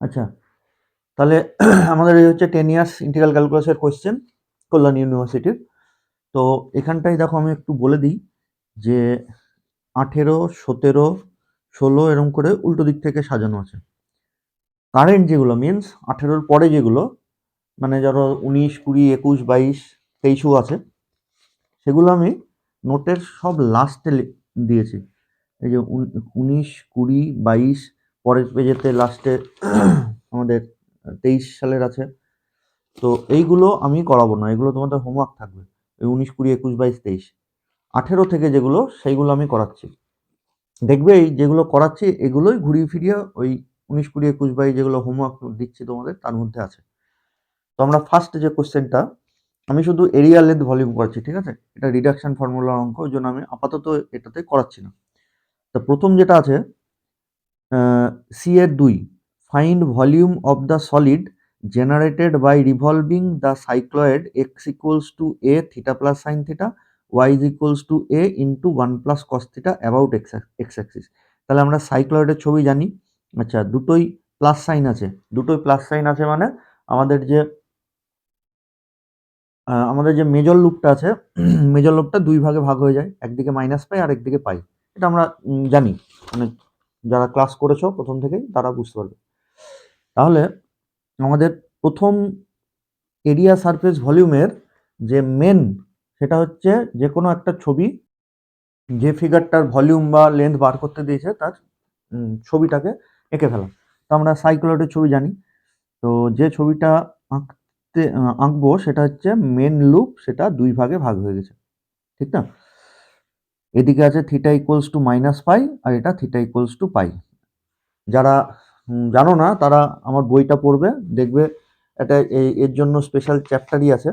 আচ্ছা, তাহলে আমাদের এই হচ্ছে 10 ইয়ার্স ইন্টিগ্রাল ক্যালকুলাসের কোয়েশ্চেন, কল্যাণ ইউনিভার্সিটির। তো এখানটায় দেখো আমি একটু বলে দিই যে 18, 17, 16 এরকম করে উল্টো দিক থেকে সাজানো আছে। কারেন্ট যেগুলো মিনস 18-র পরে যেগুলো, মানে ধরো 19, 20, 21, 22, 23ও আছে, সেগুলো আমি নোটের সব লাস্টে দিয়েছি। এই যে 19, 20, 22, পরের পেজেতে লাস্টে আমাদের 23 সালের আছে। তো এইগুলো আমি করাবো না, এগুলো তোমাদের হোমওয়ার্ক থাকবে। এই 19, 20, 21, 22, 23, 18 থেকে যেগুলো সেইগুলো আমি করাচ্ছি। দেখবে এই যেগুলো করাচ্ছি এগুলোই ঘুরিয়ে ফিরিয়ে ওই 19, 20, 21, 22 যেগুলো হোমওয়ার্ক দিচ্ছি তোমাদের তার মধ্যে আছে। তো আমরা ফার্স্ট যে কোশ্চেনটা, আমি শুধু এরিয়া লেন্থ ভলিউম করাচ্ছি, ঠিক আছে? এটা রিডাকশন ফর্মুলার অঙ্ক, ওই জন্য আমি আপাতত এটাতে করাচ্ছি না। তো প্রথম যেটা আছে সি এর 2, find volume of the solid generated by revolving the cycloid x equals to a theta plus sine theta y is equals to a into 1 plus cos theta about x axis. তাহলে আমরা সাইক্লয়েডের ছবি জানি। আচ্ছা, দুটোই plus sign আছে, দুটোই plus sign আছে মানে আমাদের যে মেজর লুপটা আছে, মেজর লুপটা দুই ভাগে ভাগ হয়ে যায়, একদিকে মাইনাস পাই আর একদিকে পাই। এটা আমরা জানি, মানে যারা ক্লাস করেছো প্রথম থেকেই তারা বুঝতে পারবে। তাহলে আমাদের প্রথম এরিয়া সারফেস ভলিউমের যে মেন, সেটা হচ্ছে যে কোনো একটা ছবি, যে ফিগারটার ভলিউম বা লেন্থ বার করতে দিয়েছে তার ছবিটাকে এঁকে ফেলা। তো আমরা সাইক্লয়েডের ছবি জানি। তো যে ছবিটা আঁকবো সেটা হচ্ছে মেন লুপ, সেটা দুই ভাগে ভাগ হয়ে গেছে, ঠিক না? এদিকে আছে theta equals to minus pi আর এটা থিটা ইকুয়ালস টু পাই। যারা জানো না তারা আমার বইটা পড়বে, দেখবে এটা এর জন্য স্পেশাল চ্যাপ্টারই আছে।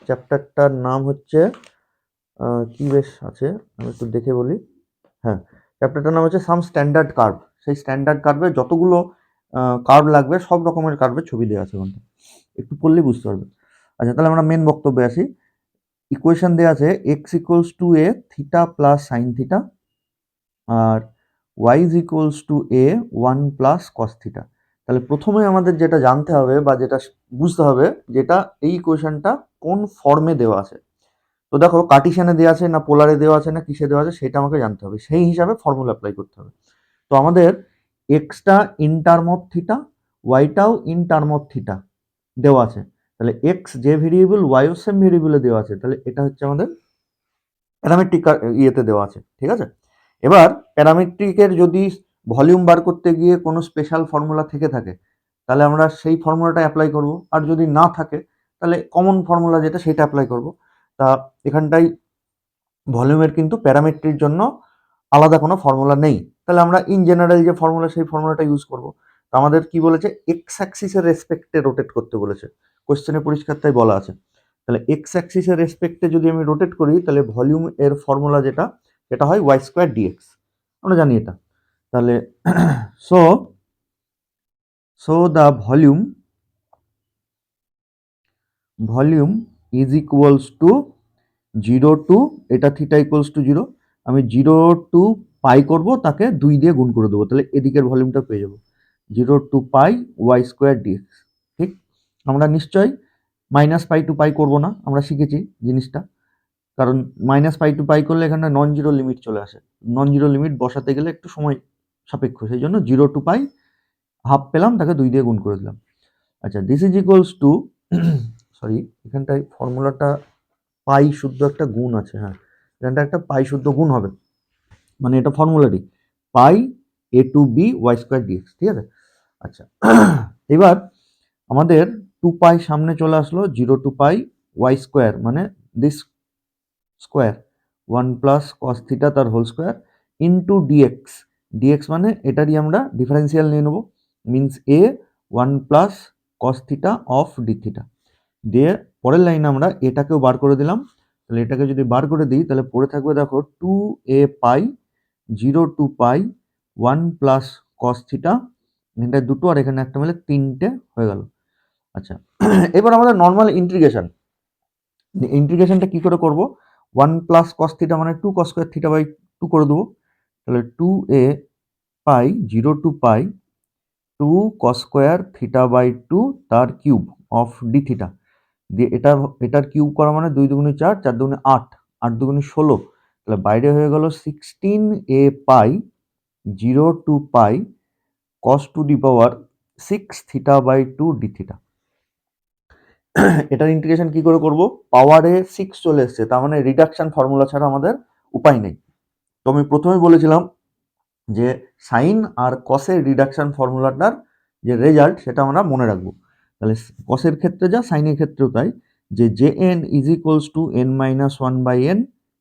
চ্যাপ্টারটার নাম হচ্ছে কি বেশ আছে, আমি একটু দেখে বলি। হ্যাঁ, চ্যাপ্টারটার নাম হচ্ছে সাম স্ট্যান্ডার্ড কার্ভ। সেই স্ট্যান্ডার্ড কার্ভে যতগুলো কার্ভ লাগবে সব রকমের কার্ভের ছবি দেওয়া আছে ওখানটা, একটু পড়লেই বুঝতে পারবে। আচ্ছা, তাহলে আমরা মেন বক্তব্যে আসি। ইকুয়েশন দেওয়া আছে x equals to a theta plus sine theta আর y is equals to a 1 plus cos theta. তাহলে প্রথমে আমাদের যেটা জানতে হবে বা যেটা বুঝতে হবে, যেটা এই ইকুয়েশনটা কোন ফর্মে দেওয়া আছে। তো দেখো কার্টিশিয়ানে দেওয়া আছে না পোলারে দেওয়া আছে না কিসে দেওয়া আছে সেটা আমাকে জানতে হবে, সেই হিসাবে ফর্মুলা অ্যাপ্লাই করতে হবে। তো আমাদের এক্সটা ইন টার্ম অফ থিটা, ওয়াইটাও ইন টার্ম অফ থিটা দেওয়া আছে। তাহলে এক্স যে ভেরিয়েবল, ওয়াইও সেম ভেরিয়েবলে দেওয়া আছে, তাহলে এটা হচ্ছে আমাদের প্যারামেট্রিক ইয়েতে দেওয়া আছে, ঠিক আছে? এবার প্যারামেট্রিকের যদি ভলিউম বার করতে গিয়ে কোনো স্পেশাল ফর্মুলা থেকে থাকে তাহলে আমরা সেই ফর্মুলাটা অ্যাপ্লাই করব, আর যদি না থাকে তাহলে কমন ফর্মুলা যেটা সেটা অ্যাপ্লাই করব। তা এখানটাই ভলিউমের কিন্তু প্যারামেট্রির জন্য আলাদা কোনো ফর্মুলা নেই, তাহলে আমরা ইন জেনারেল যে ফর্মুলা সেই ফর্মুলাটা ইউজ করব। তো আমাদের কি বলেছে, এক্স অ্যাক্সিসের রেসপেক্টে রোটেট করতে বলেছে, কোশ্চেনে পরিষ্কার তাই বলা আছে। তাহলে এক্স অ্যাক্সিসের রেসপেক্টে যদি আমি রোটেট করি তাহলে ভলিউম এর ফর্মুলা যেটা, সেটা হয় ওয়াই স্কোয়ার ডিএক্স, আমরা জানি এটা। তাহলে so so the volume is equals to 0 to, এটা থিটা ইকুয়ালস টু 0, আমি 0 টু পাই করব, তাকে 2 দিয়ে গুণ করে দেবো, তাহলে এদিকের ভলিউমটা পেয়ে যাবো 0 to pi y square DX. ঠিক, আমরা নিশ্চয়ই মাইনাস পাই টু পাই করবো না, আমরা শিখেছি জিনিসটা, কারণ মাইনাস পাই টু পাই করলে এখানে নন জিরো লিমিট চলে আসে, নন জিরো লিমিট বসাতে গেলে একটু সময় সাপেক্ষ, সেই জন্য 0 টু পাই হাফ পেলাম, তাকে 2 দিয়ে গুণ করে দিলাম। আচ্ছা, this is equals two, sorry এখানটায় ফর্মুলাটা পাই শুদ্ধ একটা গুণ আছে, হ্যাঁ এখানটা একটা পাই শুদ্ধ গুণ হবে, মানে এটা ফর্মুলাটি pi A to B Y square DX, ঠিক আছে? আচ্ছা, এবার আমাদের 2 পাই সামনে চলে আসলো, 0 টু পাই ওয়াই স্কোয়ার মানে this square 1 plus cos theta তার whole square into dx, dx মানে এটারই আমরা ডিফারেন্সিয়াল নিয়ে নেবো, means a 1 plus cos theta of d theta. দিয়ে পরের লাইনে আমরা এটাকেও বার করে দিলাম, তাহলে এটাকে যদি বার করে দিই তাহলে পড়ে থাকবে দেখো 2 a pi 0 to pi 1 plus cos theta, এখানটা দুটো আর এখানে একটা মিলে 3টে হয়ে গেল। আচ্ছা, এবার আমাদের নর্মাল ইন্টিগ্রেশনটা কি করে করব, 1 প্লাস কস থিটা মানে 2 কস স্কোয়ার থিটা বাই 2 করে দেবো, তাহলে 2 a pi 0 to pi 2 cos square theta by 2 তার কিউব অফ ডি থিটা দিয়ে এটার কিউব করা মানে 2 দুগুণে 4, 4 দুগুণে 8, 8 দুগুণে 16, তাহলে বাইরে হয়ে গেল 16a pi 0 to pi cos to the power 6 theta by 2 d theta. এটার ইন্টিগ্রেশন কি করে করব? পাওয়ারে 6 চলে এসছে, তার মানে রিডাকশন ফর্মুলা ছাড়া আমাদের উপায় নেই। তো আমি প্রথমেই বলেছিলাম যে সাইন আর কসের রিডাকশন ফর্মুলাটার যে রেজাল্ট সেটা আমরা মনে রাখবো। তাহলে কসের ক্ষেত্রে যা সাইনের ক্ষেত্রেও তাই, যে J n is equals to n minus one by n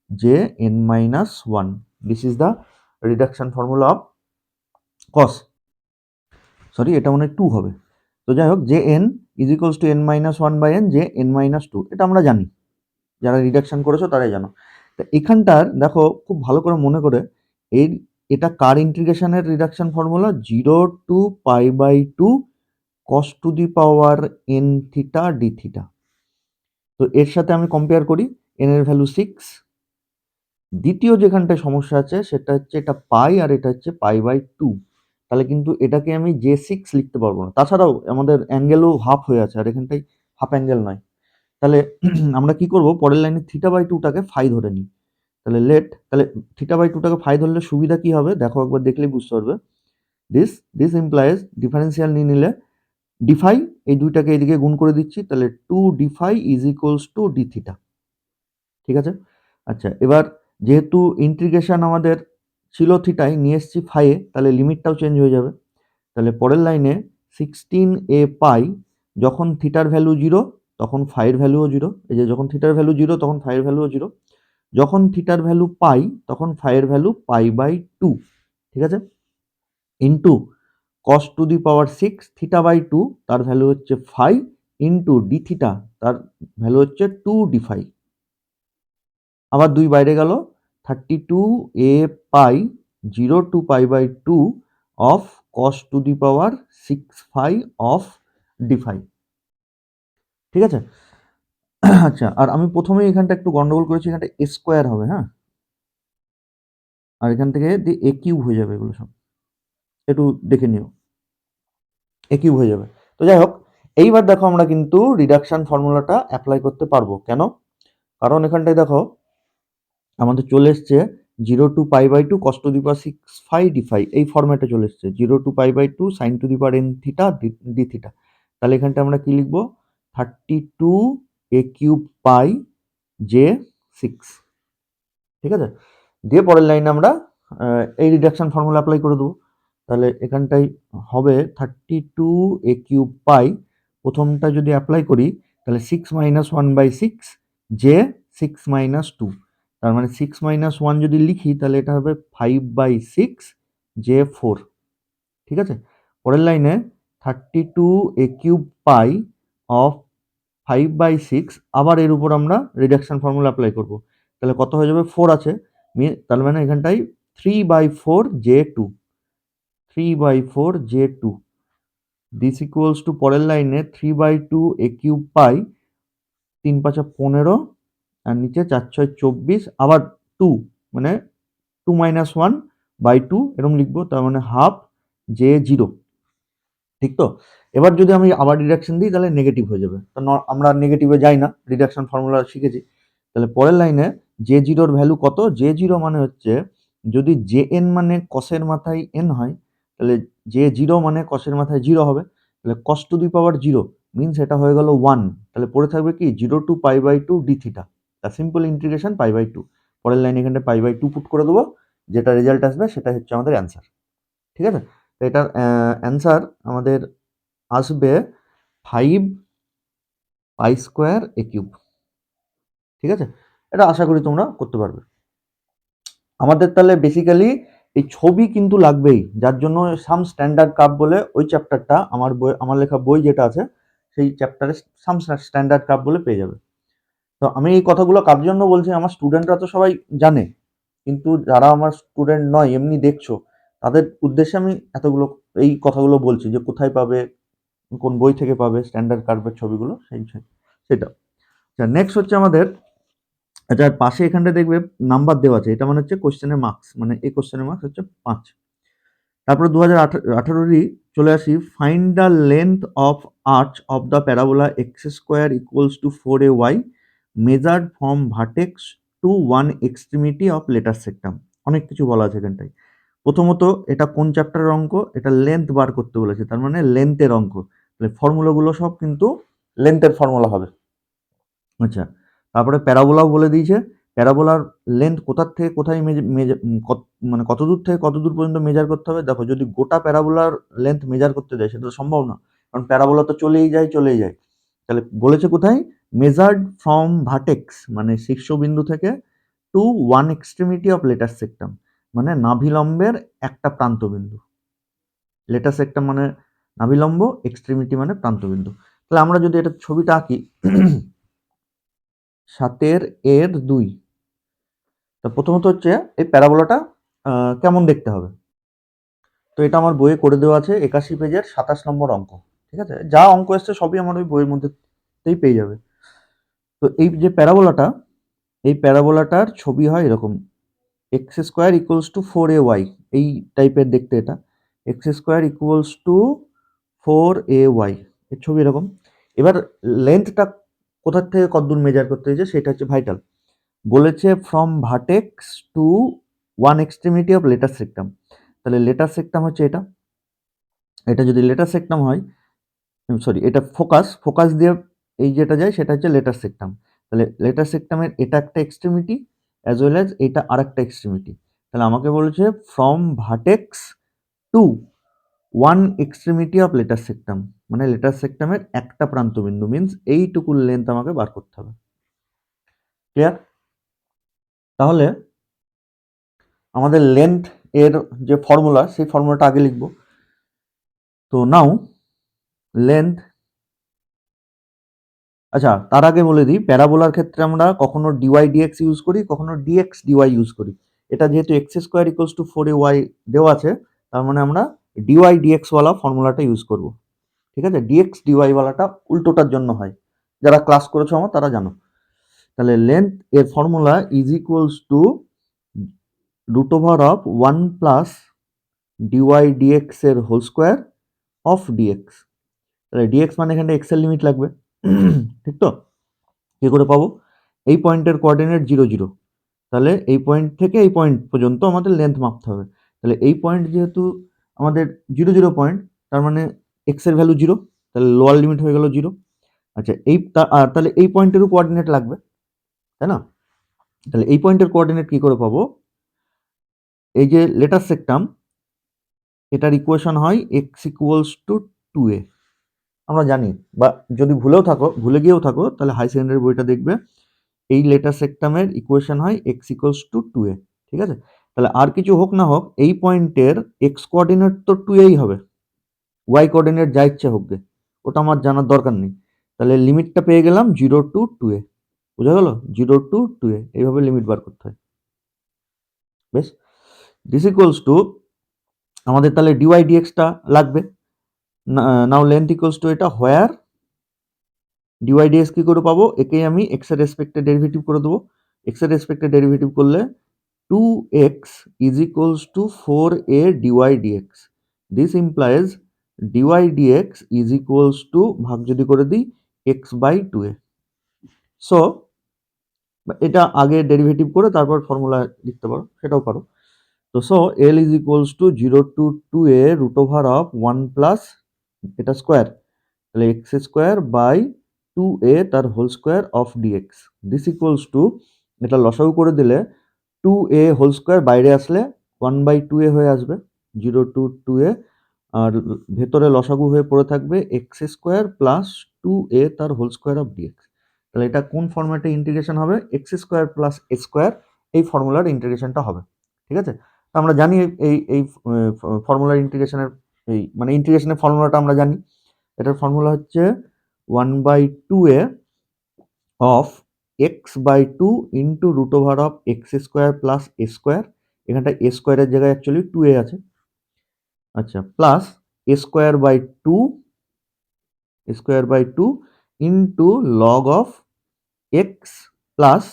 J n minus one, this is the reduction formula of cos. Sorry, এটা মনে হয় 2 হবে। তো যাই হোক, J n is equals to n minus one by n J n minus two, এটা আমরা জানি, যারা রিডাকশন করেছো তারাই জানো। তো এখানটার দেখো খুব ভালো করে মনে করে, এর এটা কার ইন্টিগ্রেশনের reduction formula? 0 to pi by 2 cos to the power n theta d theta. তো এর সাথে আমি কম্পেয়ার করি, এন এর ভ্যালু 6। দ্বিতীয় যেখানটায় সমস্যা আছে সেটা হচ্ছে এটা পাই আর এটা হচ্ছে পাই বাই 2, তাহলে কিন্তু এটাকে আমি জে 6 লিখতে পারবো না। তাছাড়াও আমাদের অ্যাঙ্গেলও হাফ হয়ে আছে, আর এখানটায় হাফ অ্যাঙ্গেল নয়। তাহলে আমরা কি করব, পরের লাইনে থিটা বাই 2টাকে ফাই ধরে নিই। তাহলে থিটা বাই 2টাকে ফাই ধরলে সুবিধা কি হবে দেখো, একবার দেখলেই বুঝতে পারবে। দিস ইমপ্লাইজ ডিফারেন্সিয়াল নিয়ে নিলে ডিফাই, এই দুইটাকে এদিকে গুণ করে দিচ্ছি, তাহলে 2 defy is equals two D theta. ঠিক আছে? আচ্ছা, এবার যেহেতু ইন্টিগ্রেশন আমাদের ছিল থিটায়, নিয়ে এসেছি ফাইয়ে, তাহলে লিমিটটাও চেঞ্জ হয়ে যাবে। তাহলে পরের লাইনে 16a পাই, যখন থিটার ভ্যালু 0 তখন ফাইয়ের ভ্যালুও 0, এই যে যখন থিটার ভ্যালু 0 তখন ফাইয়ের ভ্যালুও 0, যখন থিটার ভ্যালু পাই তখন ফাইয়ের ভ্যালু পাই বাই 2। ঠিক আছে? Into cos to the power 6 theta by 2, তার ভ্যালু হচ্ছে ফাই, ইন্টু ডি থিটা, তার ভ্যালু হচ্ছে 2 ডি ফাই। আবার 2 বাইরে গেল, 32a pi 0 to pi by 2 of cos to the power 6 phi of d phi. ঠিক আছে? আচ্ছা, আর আমি প্রথমে এখানটা একটু গন্ডগোল করেছি, এখানটা এ স্কোয়ার হবে, হ্যাঁ, আর এখান থেকে এ কিউব হয়ে যাবে, এগুলো সব একটু দেখে নিও, এ কিউব হয়ে যাবে। তো যাই হোক, এইবার দেখো আমরা কিন্তু রিডাকশন ফর্মুলাটা অ্যাপ্লাই করতে পারবো। কেন? কারণ এখানটায় দেখো আমাদের চলে এসছে 0 to pi by 2 cos to the power 6 phi d phi, এই ফরম্যাটে চলে এসছে 0 to pi by 2 sine to the power n theta d theta. তাহলে এখানটা আমরা কি লিখবো? 32 এ কিউব পাই জে 6। ঠিক আছে? দিয়ে পরের লাইনে আমরা এই রিডাকশন ফর্মুলা অ্যাপ্লাই করে দেবো। তাহলে এখানটাই হবে 32 এ কিউব পাই, প্রথমটা যদি অ্যাপ্লাই করি তাহলে 6 মাইনাস 1 বাই 6 জে 6 মাইনাস 2, তার মানে 6 মাইনাস 1 যদি লিখি তাহলে এটা হবে 5 বাই 6 জে 4। ঠিক আছে? পরের লাইনে 32 এ কিউব পাই অফ 5 বাই 6, আবার এর উপর আমরা রিডাকশন ফর্মুলা অ্যাপ্লাই করব। তাহলে কত হয়ে যাবে? 4 আছে, তার মানে এখানটায় 3 by 4 J 2, 3 by 4 J 2, this equals to পরের লাইনে 3 বাই 2 এ কিউব পাই 3 5 15 আর নিচে 4 6 24, আবার 2 মানে 2 মাইনাস 1 বাই 2 এরকম লিখবো, তার মানে হাফ জে 0। ঠিক তো? এবার যদি আমি আবার রিডাকশন দিই তাহলে নেগেটিভ হয়ে যাবে, তো আমরা নেগেটিভে যাই না, রিডাকশন ফর্মুলা শিখেছি। তাহলে পরের লাইনে জে জিরোর ভ্যালু কত? জে জিরো মানে হচ্ছে, যদি জে এন মানে কসের মাথায় এন হয়, তাহলে জে জিরো মানে কসের মাথায় 0 হবে, তাহলে কস টু দি পাওয়ার 0 মিনস এটা হয়ে গেল 1। তাহলে পড়ে থাকবে কি 0 to pi by 2 d theta, তার সিম্পল ইন্টিগ্রেশন পাই বাই 2। পরের লাইনে এখানে পাই বাই 2 পুট করে দেবো, যেটা রেজাল্ট আসবে সেটা হচ্ছে আমাদের অ্যান্সার। ঠিক আছে? তো এটার অ্যান্সার আমাদের আসবে 5 পাই স্কোয়ার এ কিউব। ঠিক আছে? এটা আশা করি তোমরা করতে পারবে। আমাদের তাহলে বেসিক্যালি এই ছবি কিন্তু লাগবেই, যার জন্য সাম স্ট্যান্ডার্ড কার্ভ বলে ওই চ্যাপ্টারটা আমার লেখা বই যেটা আছে সেই চ্যাপ্টারে সাম স্ট্যান্ডার্ড কার্ভ বলে পেয়ে যাবে। তো আমি এই কথাগুলো কার জন্য বলছি, আমার স্টুডেন্টরা তো সবাই জানে, কিন্তু যারা আমার স্টুডেন্ট নয় এমনি দেখছো, তাদের উদ্দেশ্যে আমি এতগুলো এই কথাগুলো বলছি, যে কোথায় পাবে, কোন বই থেকে পাবে স্ট্যান্ডার্ড কার্ভের ছবিগুলো, সেটা। আচ্ছা, নেক্সট হচ্ছে আমাদের, আচ্ছা পাশে এখানটা দেখবে নাম্বার দেওয়া আছে, এটা মানে হচ্ছে কোশ্চেনের মার্কস, মানে এই কোশ্চেনের মার্কস হচ্ছে 5। তারপরে 2018 চলে আসি, find the length of arch of the parabola x square equals to 4ay measured from vertex to one extremity of latus rectum. অনেক কিছু বলা আছে এখানটায়। প্রথমত এটা কোন চ্যাপ্টারের অঙ্ক? এটা লেন্থ বার করতে বলেছে, তার মানে লেন্থের অঙ্ক। তাহলে ফর্মুলাগুলো সব কিন্তু লেন্থের ফর্মুলা হবে। আচ্ছা, তারপরে প্যারাবোলাও বলে দিয়েছে। প্যারাবোলার লেন্থ কোথার থেকে কোথায় মানে কত দূর থেকে কত দূর পর্যন্ত মেজার করতে হবে। দেখো, যদি গোটা প্যারাবোলার লেন্থ মেজার করতে দেয় সেটা তো সম্ভব না, কারণ প্যারাবোলা তো চলেই যায়। তাহলে বলেছে কোথায়? মেজার্ড ফ্রম ভার্টেক্স মানে শীর্ষবিন্দু থেকে to one extremity of latus rectum মানে নাভিলম্বের একটা প্রান্তবিন্দু। লেটার সেক্টাম মানে নাভিলম্ব, এক্সট্রিমিটি মানে প্রান্তবিন্দু। তাহলে আমরা যদি এটা ছবিটা আঁকি 7 এর 2, তা প্রথমত হচ্ছে এই প্যারাবোলাটা কেমন দেখতে হবে। তো এটা আমার বইয়ে করে দেওয়া আছে 81 পেজের 27 নম্বর অঙ্ক। ঠিক আছে, যা অঙ্ক এসছে সবই আমার ওই বইয়ের মধ্যেই পেয়ে যাবে। তো এই যে প্যারাবোলাটা, এই প্যারাবোলাটার ছবি হয় এরকম, x square equals to 4ay, এই টাইপের দেখতে এটা। X square equals to 4ay, এর ছবি এরকম। এবার লেন্থটা কোথার থেকে কতদূর মেজার করতে হয়েছে সেটা হচ্ছে ভাইটাল। বলেছে from vertex to one extremity of latus rectum. তাহলে লেটার সেক্টাম হচ্ছে এটা। এটা যদি লেটার সেক্টাম হয়, সরি, এটা ফোকাস দিয়ে এই যেটা যায় সেটা হচ্ছে লেটার সেক্টাম। তাহলে লেটার সেক্টামের এটা একটা এক্সট্রিমিটি অ্যাজ ওয়েল অ্যাজ এটা আর একটা এক্সট্রিমিটি। তাহলে আমাকে বলেছে from vertex to one extremity of latus rectum মানে লেটার সেক্টামের একটা প্রান্তবিন্দু, মিনস এইটুকুর লেন্থ আমাকে বার করতে হবে। ক্লিয়ার? তাহলে আমাদের লেন্থ এর যে ফর্মুলা, সেই ফর্মুলাটা আগে লিখব। তো নাও লেন্থ, আচ্ছা তার আগে বলে দিই, প্যারাবোলার ক্ষেত্রে আমরা কখনো ডিওয়াই ডিএক্স ইউজ করি, কখনো ডিএক্স ডিওয়াই ইউজ করি। এটা যেহেতু x square equals to 4ay দেওয়া আছে, তার মানে আমরা ডিওয়াই ডিএক্স ওয়ালা ফর্মুলাটা ইউজ করব। ঠিক আছে, ডিএক্স ডিওয়াই ওয়ালাটা উল্টোটার জন্য হয়, যারা ক্লাস করেছো আমার তারা জানো। তাহলে লেন্থ এর formula is equals to root over of 1 plus dy dx এর হোল স্কোয়ার অফ ডিএক্স। তাহলে ডিএক্স মানে এখানে এক্স এর লিমিট লাগবে। ঠিক তো? কি করে পাবো? এই পয়েন্টের কোঅর্ডিনেট 0 0, তাহলে এই পয়েন্ট থেকে এই পয়েন্ট পর্যন্ত আমাদের লেন্থ মাপতে হবে। তাহলে এই পয়েন্ট যেহেতু আমাদের 0 0 পয়েন্ট, তার মানে এক্স এর ভ্যালু 0, তাহলে লোয়ার লিমিট হয়ে গেল 0। আচ্ছা, তাহলে এই পয়েন্টেরও কোঅর্ডিনেট লাগবে, তাই না? তাহলে এই পয়েন্টের কোঅর্ডিনেট কি করে পাবো? এই যে লেটার সেক্টাম, এটার ইকুয়েশন হয় এক্স ইকুয়ালস টু 2a। আমরা জানি, বা যদি ভুলে গিয়েও থাকো, তাহলে হাই সেকেন্ডারি বইটা দেখবে, এই লেটার সেক্টামের ইকুয়েশন হয় এক্স ইকুয়ালস টু 2a। ঠিক আছে, তাহলে আর কিছু হোক না হোক এই পয়েন্টের এক্স কোঅর্ডিনেট তো 2a হবে, ওয়াই কোঅর্ডিনেট যা ইচ্ছে হোক গে, ওটা আমার জানার দরকার নেই। তাহলে লিমিটটা পেয়ে গেলাম 0 to 2a। বোঝা গেল? 0 to 2a, এইভাবে লিমিট বার করতে হয়। বেশ, দিস ইকুয়ালস টু আমাদের তাহলে ডিওয়াই ডিএক্সটা লাগবে। নাও লেন্থ ইকুয়ালস টু এটা, হোয়ার ডিওয়াই ডিএক্স কি করে পাবো? একেই আমি এক্স এর রেসপেক্টে ডেরিভেটিভ করে দেবো। এক্স এর রেসপেক্টে ডেরিভেটিভ করলে 2x is equals to 4a dy dx. This implies dy dx is equals to, ভাগ যদি করে দিই, x by 2a. সো এটা আগে ডেরিভেটিভ করে তারপর ফর্মুলা লিখতে পারো, সেটাও পারো। তো so l is equals to 0 to 2a root over of 1 plus এটা স্কোয়ার, তাহলে x স্কোয়ার বাই 2a তার whole square of dx। This equals to, এটা লসাগু করে দিলে 2a হোল স্কোয়ার বাইরে আসলে 1/2a হয়ে আসবে, 0 to 2a, আর ভেতরে লসাগু হয়ে পড়ে থাকবে এক্স স্কোয়ার প্লাস 2a তার হোল স্কোয়ার অফ ডিএক্স। তাহলে এটা কোন ফর্ম্যাটে ইন্টিগ্রেশন হবে? X square plus a square, এই ফর্মুলার ইন্টিগ্রেশনটা হবে। ঠিক আছে, তো আমরা জানি এই এই ফর্মুলার ইন্টিগ্রেশনের, এই মানে ইন্টিগ্রেশনের ফর্মুলাটা আমরা জানি। এটার ফর্মুলা হচ্ছে 1/2a of x by 2 into root over of x square plus a square, এখানটা এ স্কোয়ারের জায়গায় অ্যাকচুয়ালি 2a আছে। আচ্ছা, plus a square by 2 into log of x plus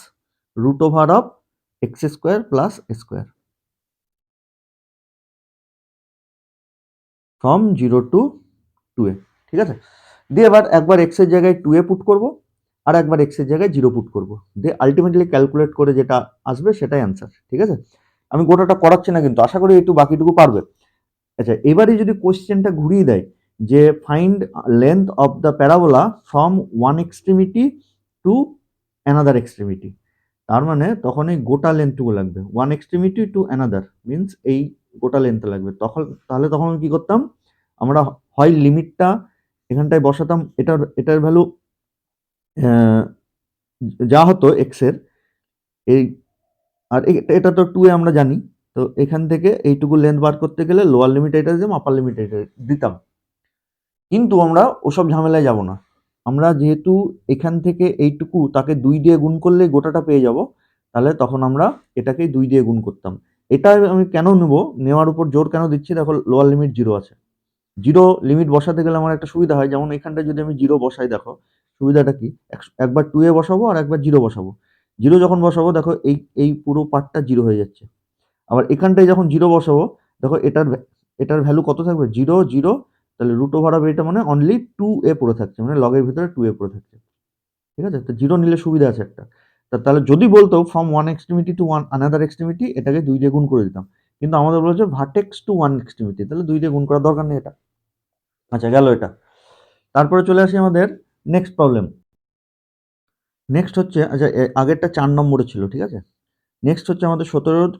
root over of x square plus a square. From 0 to 2a, ঠিক আছে। দিয়ে এবার একবার x এর জায়গায় 2a পুট করব, আর একবার x এর জায়গায় 0 পুট করব, দিয়ে আলটিমেটলি ক্যালকুলেট করে যেটা আসবে সেটাই অ্যান্সার, ঠিক আছে। আমি গোটাটা করাচ্ছি না, কিন্তু আশা করি একটু বাকিটুকু পারবে। আচ্ছা, এবারে যদি কোশ্চেনটা ঘুরিয়ে দেয় যে find length of the parabola from one extremity to another extremity, তার মানে তখন এই গোটা লেন্থটুকু লাগবে, one extremity to another means এই গোটা লেন্থ লাগবে। তখন কি করতাম আমরা, হয় লিমিটটা এখানটায় বসাতাম, এটার ভ্যালু যা হতো এক্স এর, এই আর এটা তো 2 এ আমরা জানি, তো এখান থেকে এইটুকু লেন্থ বার করতে গেলে লোয়ার লিমিট এটা দিতাম, আপার লিমিট এটা দিতাম। কিন্তু আমরা ওসব ঝামেলায় যাব না, আমরা যেহেতু এখান থেকে এইটুকু তাকে 2 দিয়ে গুণ করলে গোটাটা পেয়ে যাব, তাহলে তখন আমরা এটাকে 2 দিয়ে গুণ করতাম। এটা আমি কেন নেব, নেওয়ার উপর জোর কেন দিচ্ছি, দেখো লোয়ার লিমিট 0 আছে, 0 লিমিট বসাতে গেলে আমার একটা সুবিধা হয়, যেমন এখানটায় যদি আমি 0 বসাই, দেখো সুবিধাটা কি, একবার 2 এ বসাবো আর একবার 0 বসাবো, 0 যখন বসাবো দেখো এই পুরো পার্টটা 0 হয়ে যাচ্ছে। আবার এখানটায় যখন 0 বসাবো, দেখো এটার ভ্যালু কত থাকবে, 0 0, তাহলে রুট ওভার অফ এটা মানে অনলি 2a পড়ে থাকছে, মানে লগের ভিতরে 2a পড়ে থাকছে, ঠিক আছে। তো 0 নিলে সুবিধা আছে একটা। তাহলে যদি বলতো from one extremity to another extremity, এটাকে 2 দিয়ে গুণ করে দিতাম, কিন্তু আমাদের বলেছে ভার্টেক্স টু ওয়ান এক্সট্রিমিটি, তাহলে 2 দিয়ে গুণ করার দরকার নেই এটা। আচ্ছা, গেল এটা। তারপরে চলে আসি আমাদের নেক্সট প্রবলেম। নেক্সট হচ্ছে, আচ্ছা আগেরটা 4 নম্বরে ছিল, ঠিক আছে। নেক্সট হচ্ছে আমাদের 17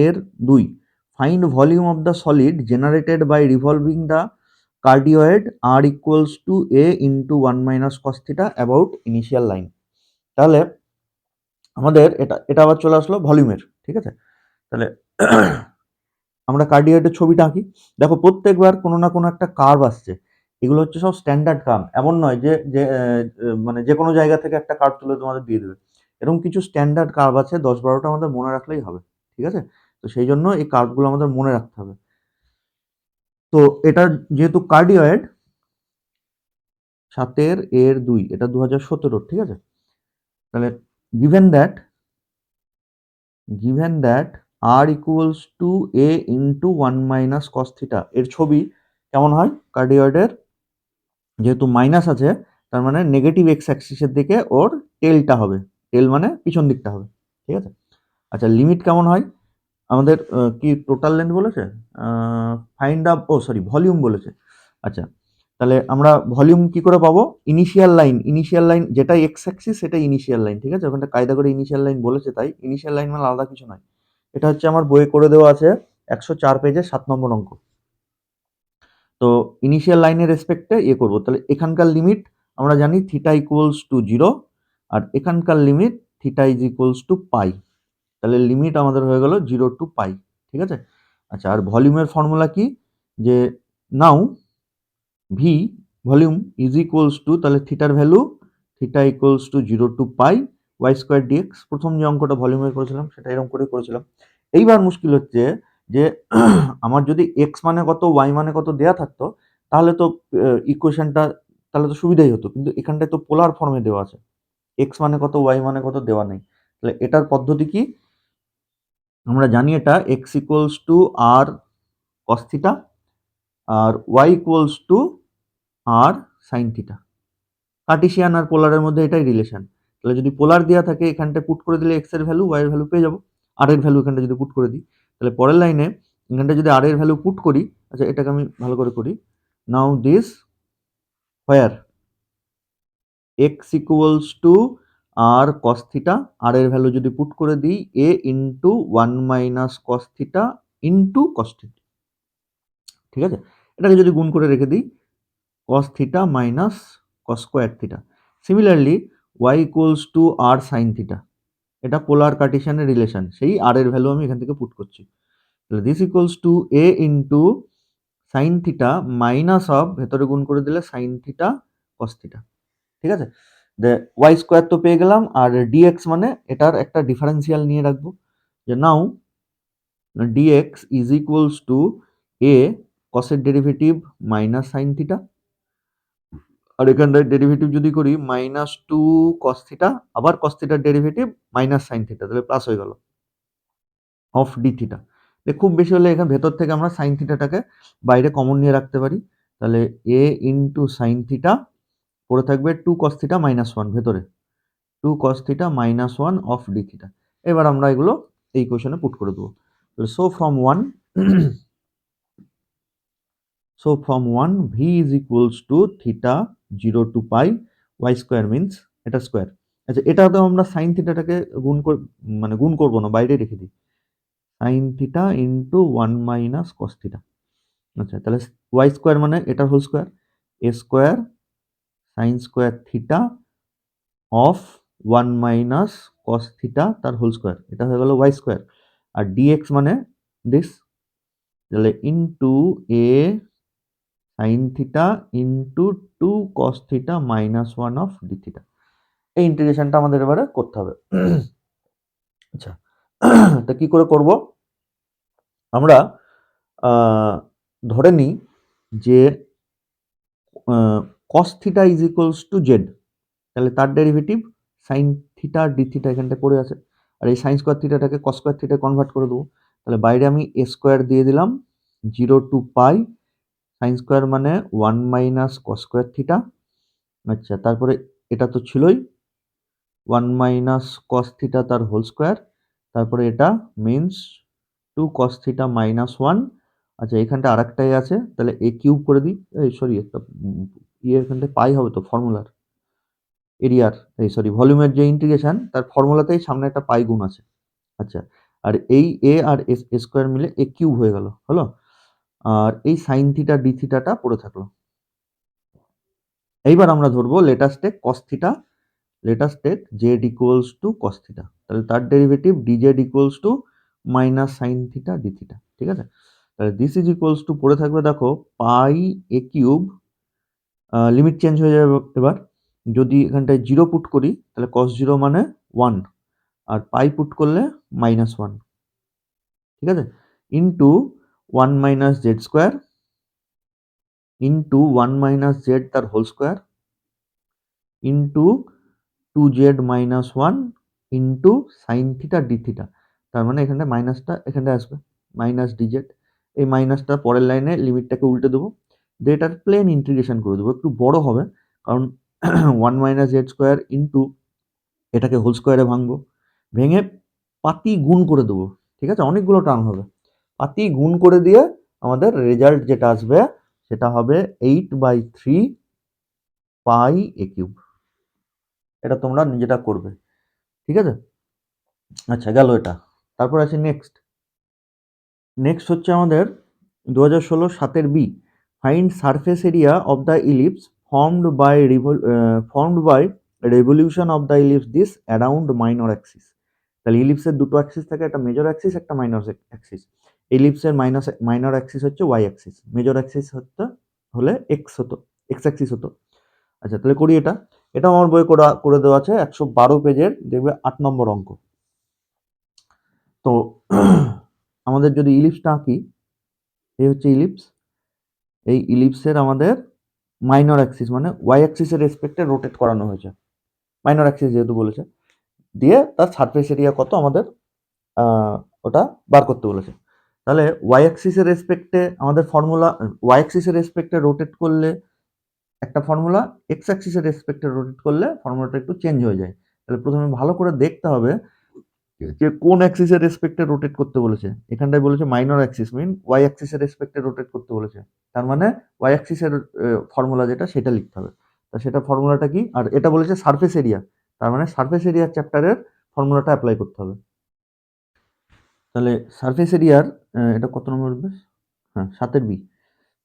এর 2, find volume of the solid generated by revolving the cardioid r equals to a into 1 minus cos theta about initial line. তাহলে আমাদের এটা আবার চলে আসলো ভলিউমের, ঠিক আছে। তাহলে আমরা কার্ডিওয়েডের ছবিটা আঁকি। দেখো প্রত্যেকবার কোনো না কোনো একটা কার্ভ আসছে, এগুলো হচ্ছে সব স্ট্যান্ডার্ড কার্ভ, এমন নয় যে যে মানে যে কোনো জায়গা থেকে একটা কার্ভ তুলে তোমাদের দিয়ে দেবে, এরকম কিছু স্ট্যান্ডার্ড কার্ভ আছে, 10-12টা আমাদের মনে রাখলেই হবে, ঠিক আছে। তো সেই জন্য এই কার্ভগুলো আমাদের মনে রাখতে হবে। তো এটা যেহেতু কার্ডিওয়েড 7 এর 2, এটা 2017, ঠিক আছে। তাহলে given that r equals to a into 1 minus cos theta, এর ছবি কেমন হয় কার্ডিওয়েডের, যেহেতু মাইনাস আছে তার মানে নেগেটিভ এক্স অ্যাক্সিসের দিকে ওর টেলটা হবে, টেল মানে পিছন দিকটা হবে, ঠিক আছে। আচ্ছা, লিমিট কেমন হয় আমাদের, কি টোটাল লেন্থ বলেছে, ফাইন্ড আপ, সরি ভলিউম বলেছে। আচ্ছা, তাহলে আমরা ভলিউম কি করে পাবো, ইনিশিয়াল লাইন যেটা এক্স অ্যাক্সিস সেটা ইনিশিয়াল লাইন, ঠিক আছে। ওখানটা কায়দা করে ইনিশিয়াল লাইন বলেছে, তাই ইনিশিয়াল লাইন মানে আলাদা কিছু নয়, এটা হচ্ছে আমার বইয়ে করে দেওয়া আছে 104 পেজে 7 নম্বর অঙ্ক। তো ইনিশিয়াল লাইনের রেসপেক্টে করবো, তাহলে এখানকার লিমিট আমরা জানি থিটা ইকুয়ালস টু 0, আর এখানকার limit theta is equals to pi, তাহলে লিমিট আমাদের হয়ে গেল 0 টু পাই, ঠিক আছে। আচ্ছা, আর ভলিউমের ফর্মুলা কি, যে now V volume is equals to, তাহলে থিটার value theta equals to 0 to pi y square dx. প্রথম যে অঙ্কটা ভলিউমের করেছিলাম সেটা এরকম করে করেছিলাম। এইবার মুশকিল হচ্ছে যে আমার যদি এক্স মানে কত ওয়াই মানে কত দেয়া থাকতো, তাহলে তো ইকুয়েশনটা তাহলে তো সুবিধাই হতো, কিন্তু এখানটায় তো পোলার ফর্মে দেওয়া আছে, এক্স মানে কত ওয়াই মানে কত দেওয়া নেই। তাহলে এটার পদ্ধতি কি, আমরা জানি এটা x equals to r cos theta আর y equals to r sine theta. Cartesian আর পোলারের মধ্যে এটাই রিলেশন। তাহলে যদি পোলার দেওয়া থাকে এখানটা পুট করে দিলে এক্স এর ভ্যালু ওয়াই এর ভ্যালু পেয়ে যাবো, আর এর ভ্যালু এখানটা যদি পুট করে দিই, তাহলে পরের লাইনে এখানটা যদি আর এর ভ্যালু পুট করি, আচ্ছা এটাকে আমি ভালো করে করি, now this where x equals to r cos theta, r এর ভ্যালু যদি পুট করে দিই a into 1 minus cos theta into cos theta, ঠিক আছে। এটাকে যদি গুণ করে রেখে দিই cos theta minus cos square theta. Similarly y equals to r sine theta, এটা পোলার কার্টেসিয়ানের রিলেশন, সেই আর এর ভ্যালু আমি এখান থেকে পুট করছি, তাহলে this equals to a into sine theta minus of, ভেতরে গুণ করে দিলে সাইন থিটা cos থিটা, ঠিক আছে। ওয়াই স্কোয়ার তো পেয়ে গেলাম, আর ডিএক্স মানে এটার একটা ডিফারেন্সিয়াল নিয়ে রাখবো, যে now dx is equals to a কসের ডেরিভেটিভ মাইনাস সাইন থিটা, আর এখানটায় ডেরিভেটিভ যদি করি মাইনাস টু কস থিটা, আবার কস থিটার ডেরিভেটিভ মাইনাস সাইন থিটা, তাহলে প্লাস হয়ে গেল অফ ডি থিটা। খুব বেশি হলে এখানে ভেতর থেকে আমরা সাইন থিটাটাকে বাইরে কমন নিয়ে রাখতে পারি, তাহলে এ ইন্টু সাইন থিটা পড়ে থাকবে 2 cos থিটা মাইনাস 1 ভেতরে 2 cos theta minus 1 of d theta. এবার আমরা এগুলো এই কোশ্চেনে পুট করে দেবো। So from 1 so from 1 v is equals to theta 0 to pi y square means এটা স্কোয়ার। আচ্ছা, এটা তো আমরা সাইন থিটাটাকে গুণ করবো না, বাইরে রেখে দিই, sine theta into 1 minus cos theta. আচ্ছা, তাহলে ওয়াই স্কোয়ার মানে এটার whole square, a square sine square theta of 1 minus cos theta তার হোল স্কোয়ার, এটা হয়ে গেল ওয়াই স্কোয়ার। আর ডিএক্স মানে দিস, তাহলে into a sine theta into 2 cos theta minus 1 of d theta. এই ইন্টিগ্রেশনটা আমাদের এবারে করতে হবে। আচ্ছা, তা কি করে করব? আমরা ধরে নিই যে cos theta is equals to z, তাহলে তার derivative sine theta d theta এখানটা পড়ে আছে, আর এই সাইন স্কোয়ার থিটাটাকে কস স্কোয়ার থিটা কনভার্ট করে দেবো। তাহলে বাইরে আমি এ স্কোয়ার দিয়ে দিলাম 0 টু পাই সাইন স্কোয়ার মানে 1 মাইনাস কস স্কোয়ার থিটা। আচ্ছা, তারপরে এটা তো ছিলই 1 মাইনাস কস থিটা তার হোল স্কোয়ার, তারপরে এটা মিনস 2 cos থিটা মাইনাস 1। আচ্ছা, এখানটা আরেকটাই আছে, তাহলে এ কিউব করে দিই, এই সরি একটা এখানটা পাই হবে তো ফর্মুলার এরিয়ার, এই সরি ভলিউমের যে ইন্টিগ্রেশন তার ফর্মুলাতেই সামনে একটা পাই গুণ আছে। আচ্ছা, আর এই এ আর এস স্কোয়ার মিলে এ কিউব হয়ে গেল, হলো। আর এই সাইন থিটা ডি থিটাটা পড়ে থাকলো। এইবার আমরা ধরবো let us take cos theta, let us take z equals to cos theta, তাহলে তার derivative dz equals to minus sine theta d theta. ঠিক আছে, তাহলে দিস ইজ ইকুয়ালস টু পড়ে থাকবে দেখো পাই এ কিউব, লিমিট চেঞ্জ হয়ে যাবে এবার, যদি এখানটায় 0 পুট করি তাহলে cos 0 মানে 1, আর পাই পুট করলে মাইনাস 1। ঠিক আছে, into 1 minus z square into 1 minus z তার whole square into 2z minus 1 into sine theta d theta. তার মানে এখানে মাইনাসটা এখানে আসবে মাইনাস ডিজেড, এই মাইনাসটা পরের লাইনে লিমিটটাকে উল্টে দেবো, দিয়ে এটার প্লেন ইন্টিগ্রেশন করে দেবো, একটু বড় হবে কারণ 1 মাইনাস জেড স্কোয়ার ইন্টু এটাকে হোল স্কোয়ারে ভাঙবো, ভেঙে পাতি গুণ করে দেবো। ঠিক আছে, অনেকগুলো টার্ম হবে, পাতি গুণ করে দিয়ে আমাদের রেজাল্ট যেটা আসবে সেটা হবে 8/3 পাই এ কিউব। এটা তোমরা নিজেটা করবে, ঠিক আছে। আচ্ছা, গেল এটা। তারপর আছে নেক্সট হচ্ছে আমাদের 2016 7 B, find surface area of the ellipse formed by revolution of the ellipse this around minor axis. তাহলে ইলিপসের দুটো অ্যাক্সিস থাকে, একটা মেজর অ্যাক্সিস একটা মাইনর অ্যাক্সিস। ইলিপসের মাইনর অ্যাক্সিস হচ্ছে ওয়াই অ্যাক্সিস, মেজর অ্যাক্সিস হলে এক্স অ্যাক্সিস হতো। আচ্ছা, তাহলে করি এটা, এটা আমার বই করে দেওয়া আছে 112 পেজের, দেখবে 8 নম্বর অঙ্ক। তো আমাদের যদি ইলিপসটা আঁকি, এই হচ্ছে ইলিপস, এই ইলিপসের আমাদের মাইনর অ্যাক্সিস মানে ওয়াই অ্যাক্সিসের রেসপেক্টে রোটেট করানো হয়েছে, মাইনর অ্যাক্সিস যেহেতু বলেছে, দিয়ে তার সারফেস এরিয়া কত আমাদের ওটা বার করতে বলেছে। তাহলে ওয়াই অ্যাক্সিসের রেসপেক্টে আমাদের ফর্মুলা, ওয়াই অ্যাক্সিসের রেসপেক্টে রোটেট করলে একটা ফর্মুলা, এক্স অ্যাক্সিসের রেসপেক্টে রোটেট করলে ফর্মুলাটা একটু চেঞ্জ হয়ে যায়। তাহলে প্রথমে ভালো করে দেখতে হবে যে কোন অ্যাক্সিসের রেসপেক্টে রোটেট করতে বলেছে। এখানটায় বলেছে মাইনর অ্যাক্সিস মিন ওয়াই অ্যাক্সিসের রেসপেক্টে রোটেট করতে বলেছে, তার মানে ওয়াই অ্যাক্সিসের ফর্মুলা যেটা সেটা লিখতে হবে। তা সেটা ফর্মুলাটা কি, আর এটা বলেছে সারফেস এরিয়া, তার মানে সারফেস এরিয়ার চ্যাপ্টারের ফর্মুলাটা অ্যাপ্লাই করতে হবে। তাহলে সারফেস এরিয়ার এটা কত নম্বর হবে, হ্যাঁ 7 বি।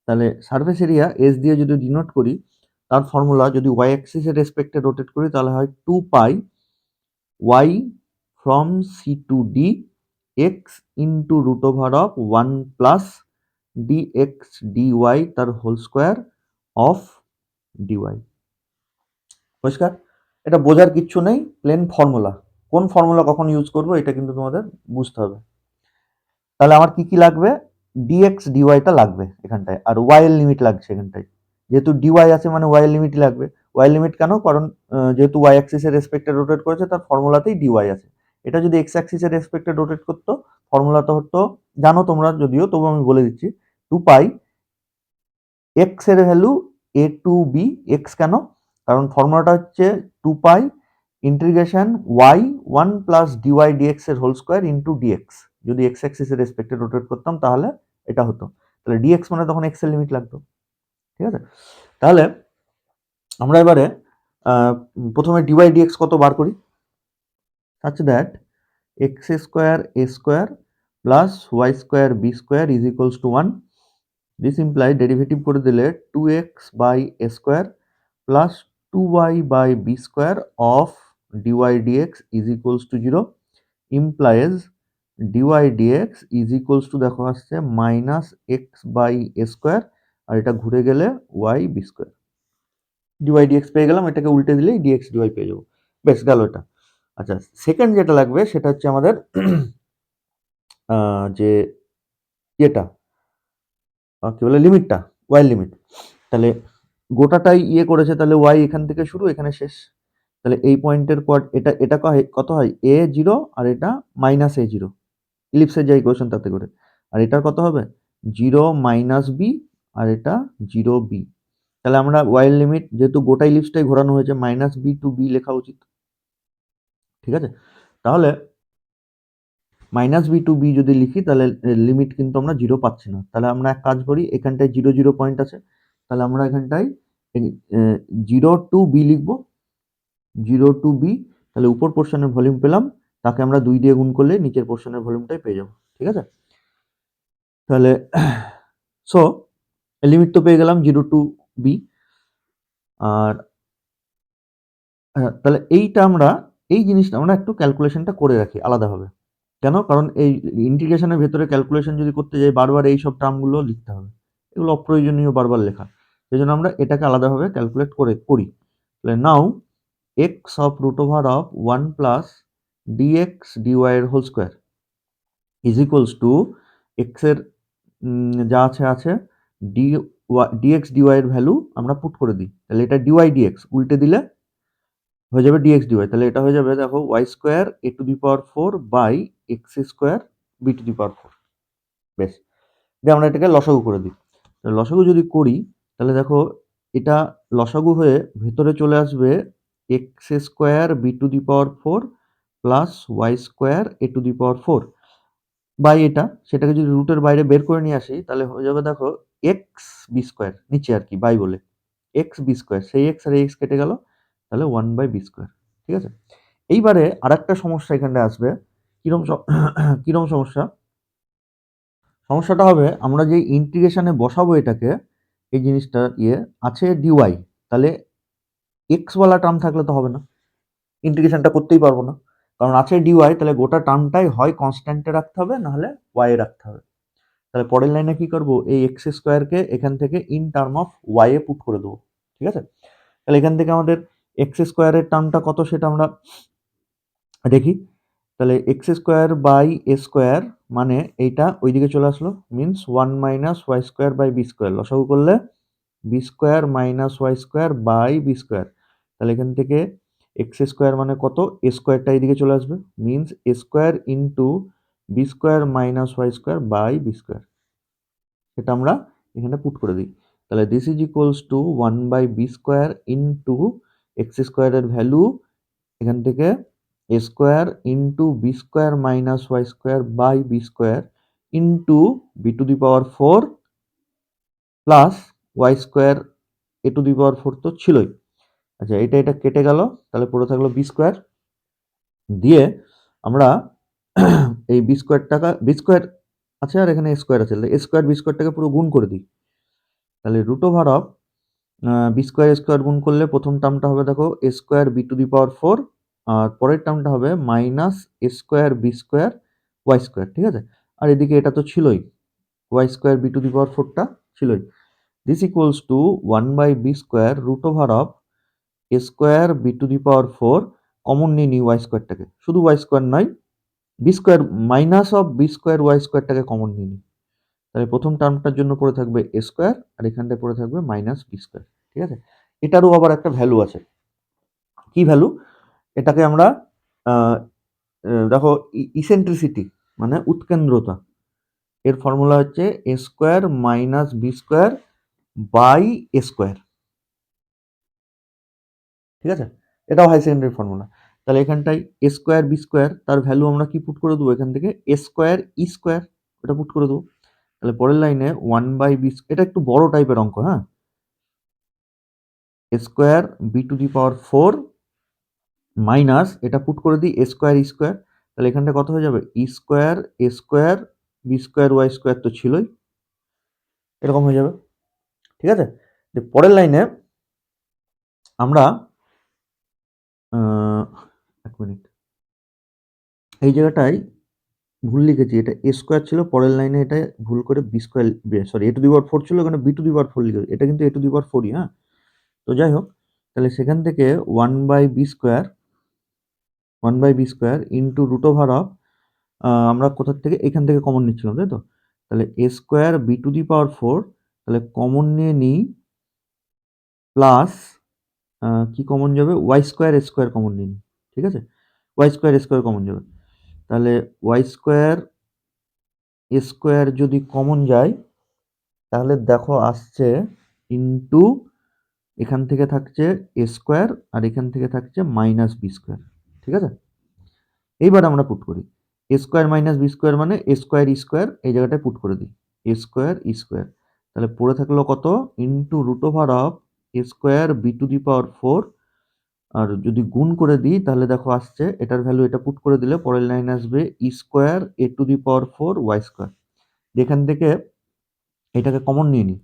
তাহলে সারফেস এরিয়া এস দিয়ে যদি ডিনোট করি, তার ফর্মুলা যদি ওয়াই অ্যাক্সিসের রেসপেক্টে রোটেট করি তাহলে হয় 2 pi y from c to d x into root over of 1 plus dx dy তার হোল স্কোয়ার অফ dy। পরিষ্কার, এটা বোঝার কিচ্ছু নেই, প্লেন ফর্মুলা, কোন ফর্মুলা কখন ইউজ করবো এটা কিন্তু তোমাদের বুঝতে হবে। তাহলে আমার কি কি লাগবে, dx dy টা লাগবে এখানটায়, আর y এর লিমিট লাগছে এখানটায়, যেহেতু dy আছে মানে y এর লিমিট লাগবে। y এর লিমিট কেন, কারণ যেহেতু y অ্যাক্সিসের রেসপেক্টে রোটেট করেছে তার ফর্মুলাতেই dy আছে, এটা যদি এক্স অ্যাক্সিসের রেসপেক্টে রোটেট করতো, ফর্মুলাটা হতো, জানো তোমরা যদিও, তবু আমি বলে দিচ্ছি, 2 পাই এক্স এর value a to b x. কেন? কারণ ফর্মুলাটা হচ্ছে 2 pi integration y 1 plus dy dx এর হোল স্কোয়ার ইন্টু ডিএক্স। যদি এক্স অ্যাক্সিসের রেসপেক্টে রোটেট করতাম তাহলে এটা হতো। তাহলে ডিএক্স মানে তখন এক্স এর লিমিট লাগতো। ঠিক আছে, তাহলে আমরা এবারে প্রথমে ডিওয়াই ডিএক্স কত বার করি। such that x square a square plus y square b square is equals to 1. This implies derivative করে দিলে 2x by a square plus 2y by b square of dy dx is equals to 0 implies dy dx is equals to দেখো আসছে minus x by a square আর এটা ঘুরে গেলে y b square। dy dx পেয়ে গেলাম, এটাকে উল্টে দিলেই dx dy পেয়ে যাবো। বেশ, গেল এটা। আচ্ছা, সেকেন্ড যেটা লাগবে সেটা হচ্ছে আমাদের যে এটা কি বলে লিমিটটা, ওয়াই লিমিট। তাহলে গোটাটাই করেছে, তাহলে ওয়াই এখান থেকে শুরু এখানে শেষ। তাহলে এই পয়েন্টের পর এটা এটা কত হয় এ জিরো আর এটা মাইনাস এ জিরো, ইলিপসের যে ইকুয়েশন তাতে করে। আর এটার কত হবে জিরো মাইনাস বি আর এটা জিরো বি। তাহলে আমরা ওয়াইয়ের লিমিট যেহেতু গোটা ইলিপসটাই ঘোরানো হয়েছে মাইনাস বি টু বি লেখা উচিত। ঠিক আছে, তাহলে মাইনাস বি টু বি যদি লিখি তাহলে লিমিট কিন্তু আমরা জিরো পাচ্ছি না। তাহলে আমরা এক কাজ করি, এখানটায় জিরো জিরো পয়েন্ট আছে, তাহলে আমরা এখানটায় জিরো টু বি লিখবো, জিরো টু বি। তাহলে উপর পোর্শনের ভলিউম পেলাম, তাকে আমরা 2 দিয়ে গুণ করলে নিচের পোর্শনের ভলিউমটাই পেয়ে যাবো। ঠিক আছে, তাহলে সো লিমিট তো পেয়ে গেলাম জিরো টু বি। আর তাহলে এই জিনিসটা আমরা একটু ক্যালকুলেশনটা করে রাখি আলাদাভাবে। কেন? কারণ এই ইন্টিগ্রেশনের ভেতরে ক্যালকুলেশন যদি করতে যাই বারবার এই সব টার্মগুলো লিখতে হবে, এগুলো অপ্রয়োজনীয় বারবার লেখা। সেই জন্য আমরা এটাকে আলাদাভাবে ক্যালকুলেট করি। তাহলে now x of root over of 1 plus dx dy এর whole square is equals to x এর যা আছে ডিএক্স ডিওয়াই এর ভ্যালু আমরা পুট করে দিই। তাহলে এটা ডিওয়াই ডিএক্স উল্টে দিলে হয়ে যাবে ডিএক্স ডিওয়াই। তাহলে এটা হয়ে যাবে দেখো y square a to the power 4 by x square b to the power 4। বেশ, দিয়ে আমরা এটাকে লসাগু করে দিই। লসাগু যদি করি তাহলে দেখো এটা লসাগু হয়ে ভেতরে চলে আসবে x square b to the power 4 plus y square a to the power 4 by এটা, সেটাকে যদি রুটের বাইরে বের করে নিয়ে আসি তাহলে হয়ে যাবে দেখো এক্স বি স্কোয়ার, নিচে আর কি বাই বলে এক্স বি স্কোয়ার, সেই এক্স আর এক্স কেটে গেল, তাহলে 1 বাই বি স্কোয়ার। ঠিক আছে, এইবারে আর একটা সমস্যা এখানে আসবে। কিরম কিরম সমস্যা? সমস্যাটা হবে আমরা যে ইন্টিগ্রেশনে বসাবো এটাকে, এই জিনিসটা আছে ডিওয়াই, তাহলে এক্স ওয়ালা টার্ম থাকলে তো হবে না, ইন্টিগ্রেশনটা করতেই পারবো না। কারণ আছে ডিওয়াই, তাহলে গোটা টার্মটাই হয় কনস্ট্যান্টে রাখতে হবে নাহলে ওয়াই রাখতে হবে। তাহলে পরের লাইনে কি করব, এই এক্স স্কোয়ারকে এখান থেকে ইন টার্ম অফ ওয়াই এ পুট করে দেবো। ঠিক আছে, তাহলে এখান থেকে আমাদের এক্স স্কোয়ারের টার্মটা কত সেটা আমরা দেখি। তাহলে x square by a square মানে এইটা ওইদিকে চলে আসলো, means 1 minus y square by b square, লসাগু করলে b square minus y square by b square. তাহলে এখান থেকে এক্স স্কোয়ার মানে কত, এ স্কোয়ারটা এইদিকে চলে আসবে, means a square into b square minus y square by b square. সেটা আমরা এখানে পুট করে দিই। তাহলে this is equals to 1 by b square into x স্কোয়ারের ভ্যালু এখান থেকে a square into b square minus y square by b square into b to the power 4 plus y square a to the power 4 তো ছিলই। আচ্ছা, এটা কেটে গেল, তাহলে পড়ে থাকলো বি স্কোয়ার। দিয়ে আমরা এই বি স্কোয়ার আছে আর এখানে স্কোয়ার আছে, এ স্কোয়ার বি স্কোয়ারটাকে পুরো গুণ করে দিই। তাহলে root over of b square গুণ করলে প্রথম টার্মটা হবে দেখো a square b to the power 4, আর পরের টার্মটা হবে minus a square b square y square. ঠিক আছে, আর এদিকে এটা তো ছিলই, y square b to the power 4টা ছিলই। This equals to 1 by b square root over of a square b to the power 4, common নিয়ে নিই ওয়াই স্কোয়ারটাকে, শুধু ওয়াই স্কোয়ার নয় b square minus of b square y স্কোয়ারটাকে common নিয়ে নিই। তাহলে প্রথম টার্মটার জন্য পড়ে থাকবে এ স্কোয়ার আর এখানটায় পড়ে থাকবে মাইনাস বি স্কোয়ার। ঠিক আছে, এটারও আবার একটা ভ্যালু আছে, কি ভ্যালু? এটাকে আমরা দেখো ইসেন্ট্রিসিটি মানে উৎকেন্দ্রতা, এর ফর্মুলা হচ্ছে a square minus b square by a square, ঠিক আছে? এটাও হাই সেকেন্ডারি ফর্মুলা। তাহলে এখানটায় এ স্কোয়ার বি স্কোয়ার তার ভ্যালু আমরা কি পুট করে দেবো, এখান থেকে এ স্কোয়ার ই স্কোয়ার এটা পুট করে দেবো। তাহলে পরের লাইনে ওয়ান বাই বি, এটা একটু বড় টাইপের অঙ্ক, হ্যাঁ, a square b to the power four minus এটা পুট করে দিই এ স্কোয়ার ই স্কোয়ার, তাহলে এখানটা কত হয়ে যাবে e square a square b square y square তো ছিলই, এরকম হয়ে যাবে, ঠিক আছে? পরের লাইনে আমরা এক মিনিট, এই জায়গাটায় ভুল লিখেছি, এটা এ স্কোয়ার ছিল, পরের লাইনে এটা ভুল করে b square, sorry a to the power four ছিল, এখানে b to the power four লিখেছি, এটা কিন্তু এ টু দি পাওয়ার ফোরই, হ্যাঁ। তো যাই হোক, তাহলে সেখান থেকে one by b square into root over of, আমরা কোথার থেকে, এখান থেকে কমন নিচ্ছিলাম তাই তো, তাহলে a square b to the power four, তাহলে কমন নিয়ে নিই প্লাস কি কমন যাবে y square a square common নিই, ঠিক আছে, y square a square common যাবে, তাহলে ওয়াই স্কোয়ার এ স্কোয়ার যদি কমন যায় তাহলে দেখো আসছে ইন্টু, এখান থেকে থাকছে এ স্কোয়ার আর এখান থেকে থাকছে মাইনাস বি স্কোয়ার, ঠিক আছে? এইবার আমরা পুট করি এ স্কোয়ার মাইনাস বি স্কোয়ার মানে এ স্কোয়ার ই স্কোয়ার, এই জায়গাটায় পুট করে দিই এ স্কোয়ার ই স্কোয়ার, তাহলে পড়ে থাকলো কত into root over of a square b to the power four, আর যদি গুণ করে দিই তাহলে দেখো আসছে এটার ভ্যালু, এটা পুট করে দিলে পরের লাইন আসবে e square a to the power four y square, যেখান থেকে এটাকে কমন নিয়ে নিই,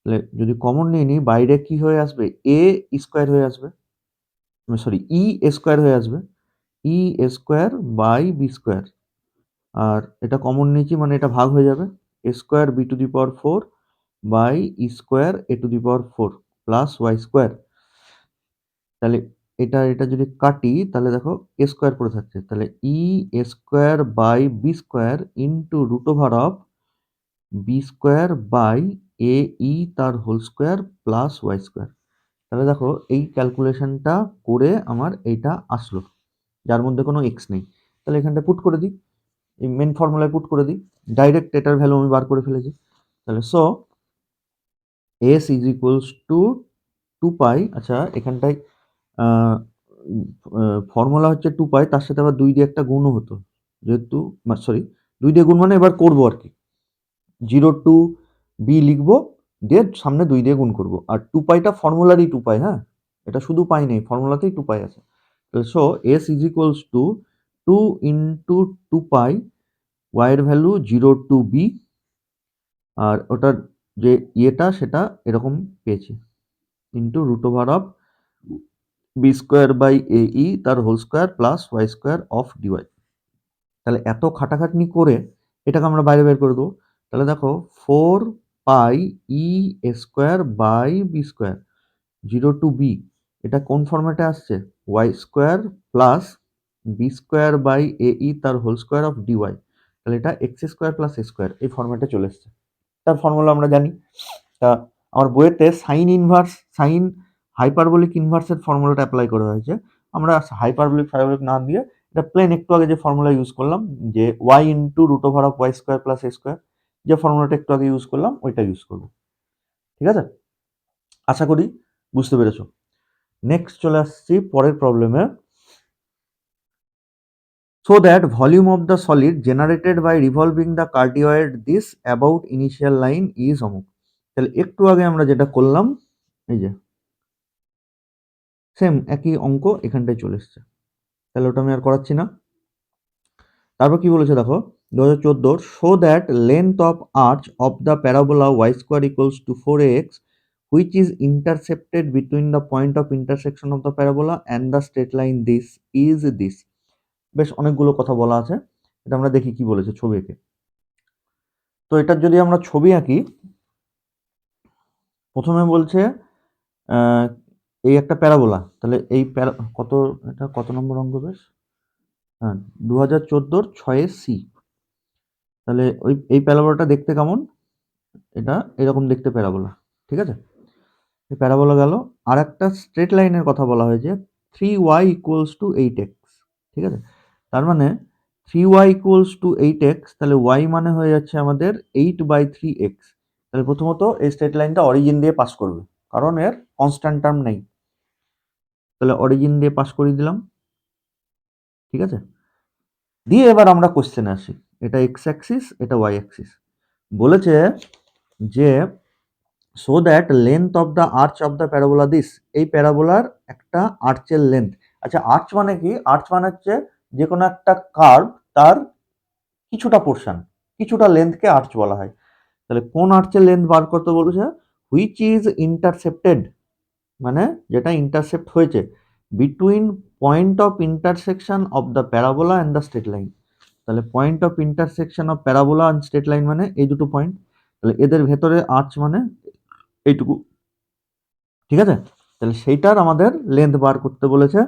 তাহলে যদি কমন নিয়ে নিই বাইরে কি হয়ে আসবে এ স্কোয়ার হয়ে আসবে, সরি ই স্কোয়ার হয়ে আসবে, e square by b square, আর এটা কমন নিয়েছি মানে এটা ভাগ হয়ে যাবে a square b to the power four by e square a to the power four plus y square, তাহলে এটা এটা যদি কাটি তাহলে দেখো এ স্কোয়ার পড়ে থাকছে, তাহলে e square by b square into root over of b square by a e তার whole square plus y square, তাহলে দেখো এই ক্যালকুলেশনটা করে আমার এইটা আসলো, যার মধ্যে কোনো এক্স নেই, তাহলে এখানটা পুট করে দিই, এই মেন ফর্মুলায় পুট করে দিই, ডাইরেক্ট এটার ভ্যালু আমি বার করে ফেলেছি, তাহলে so s is equals to two pi, আচ্ছা এখানটায় ফর্মুলা হচ্ছে টু পাই, তার সাথে আবার দুই দিয়ে একটা গুণও হতো, যেহেতু সরি দুই দিয়ে গুণ মানে এবার করবো আর কি, জিরো টু বি লিখবো দিয়ে সামনে দুই দিয়ে গুণ করবো, আর টু পাইটা ফর্মুলারই টু পাই, হ্যাঁ, এটা শুধু পাই নেই, ফর্মুলাতেই টু পাই আছে, so s is equals to two into two pi, y এর ভ্যালু জিরো টু বি, আর ওটার যে ইয়েটা সেটা এরকম পেয়েছি into root over of b square by a e তার whole square plus y square of dy, তাহলে এত খাটাখাটনি করে এটাকে আমরা বাইরে বের করে দেবো, তাহলে দেখো four pi e square by b square zero to b, এটা কোন ফর্ম্যাটে আসছে y square plus b square by a e তার হোল স্কোয়ার অফ ডিওয়াই, তাহলে এটা x square plus a square এই ফর্ম্যাটে চলে এসছে, তার ফর্মুলা আমরা জানি, তা আমার বইয়েতে সাইন ইনভার্স সাইন হাইপারবোলিক ইনভার্সের ফর্মুলাটা অ্যাপ্লাই করা হয়েছে, আমরা হাইপারবোলিক ফাইবারিক না দিয়ে এটা প্লেন একটু আগে যে ফর্মুলা ইউজ করলাম যে y into root over of y square plus a square, যে ফর্মুলাটা একটু আগে ইউজ করলাম ওইটা ইউজ করবো, ঠিক আছে? আশা করি বুঝতে পেরেছো। নেক্সট চলে আসছি পরের প্রবলেমে, so that volume of the solid generated by revolving the cardioid this about initial line is অমুক, তাহলে একটু আগে আমরা যেটা করলাম এই যে সেম একই অঙ্ক এখানটায় চলে এসছে, তাহলে ওটা আমি আর করাচ্ছি না। তারপর কি বলেছে দেখো 2014 show that length of arch of the parabola y square equals to 4x which is intercepted between the point of intersection of the parabola and the straight line this is this, বেশ অনেকগুলো কথা বলা আছে, এটা আমরা দেখি কি বলেছে ছবি এঁকে। তো এটার যদি আমরা ছবি আঁকি, প্রথমে বলছে এই একটা প্যারাবোলা, তাহলে এই কত, এটা কত নম্বর অঙ্ক বেশ, হ্যাঁ 2014 6 সি, তাহলে ওই এই প্যারাবোলাটা দেখতে কেমন, এটা এরকম দেখতে প্যারাবোলা, ঠিক আছে, এই প্যারাবোলা গেল, আর একটা স্ট্রেট লাইনের কথা বলা হয়েছে 3y ইকুয়ালস টু 8x, ঠিক আছে, তার মানে 3y ইকুয়ালস টু 8x, তাহলে y মানে হয়ে যাচ্ছে আমাদের 8/3x। তাহলে প্রথমত এই স্ট্রেট লাইনটা অরিজিন দিয়ে পাস করবে, কারণ এর কনস্ট্যান্ট টার্ম নেই। তাহলে অরিজিন দিয়ে পাস করিয়ে দিলাম, ঠিক আছে। দিয়ে এবার আমরা কোশ্চেনে আসি। এটা এক্স অ্যাক্সিস, এটা ওয়াই অ্যাক্সিস। বলেছে যে so that length of the arch of the parabola this, এই প্যারাবোলার একটা আর্চের লেন্থ। আচ্ছা, আর্চ মানে কি? আর্চ মানে হচ্ছে যে কোনো একটা কার্ভ তার কিছুটা পোর্শন, কিছুটা লেন্থকে আর্চ বলা হয়। তাহলে কোন আর্চের লেন্থ বার করতে বলেছে? হুইচ ইজ ইন্টারসেপ্টেড, মানে যেটা ইন্টারসেপ্ট হয়েছে between point of intersection of the parabola and the straight line. তাহলে point of intersection of parabola and straight line মানে এই দুটো পয়েন্ট। তাহলে এদের ভেতরে আর্চ মানে এইটুকু, ঠিক আছে। তাহলে সেইটার আমাদের লেন্থ বার করতে বলেছে,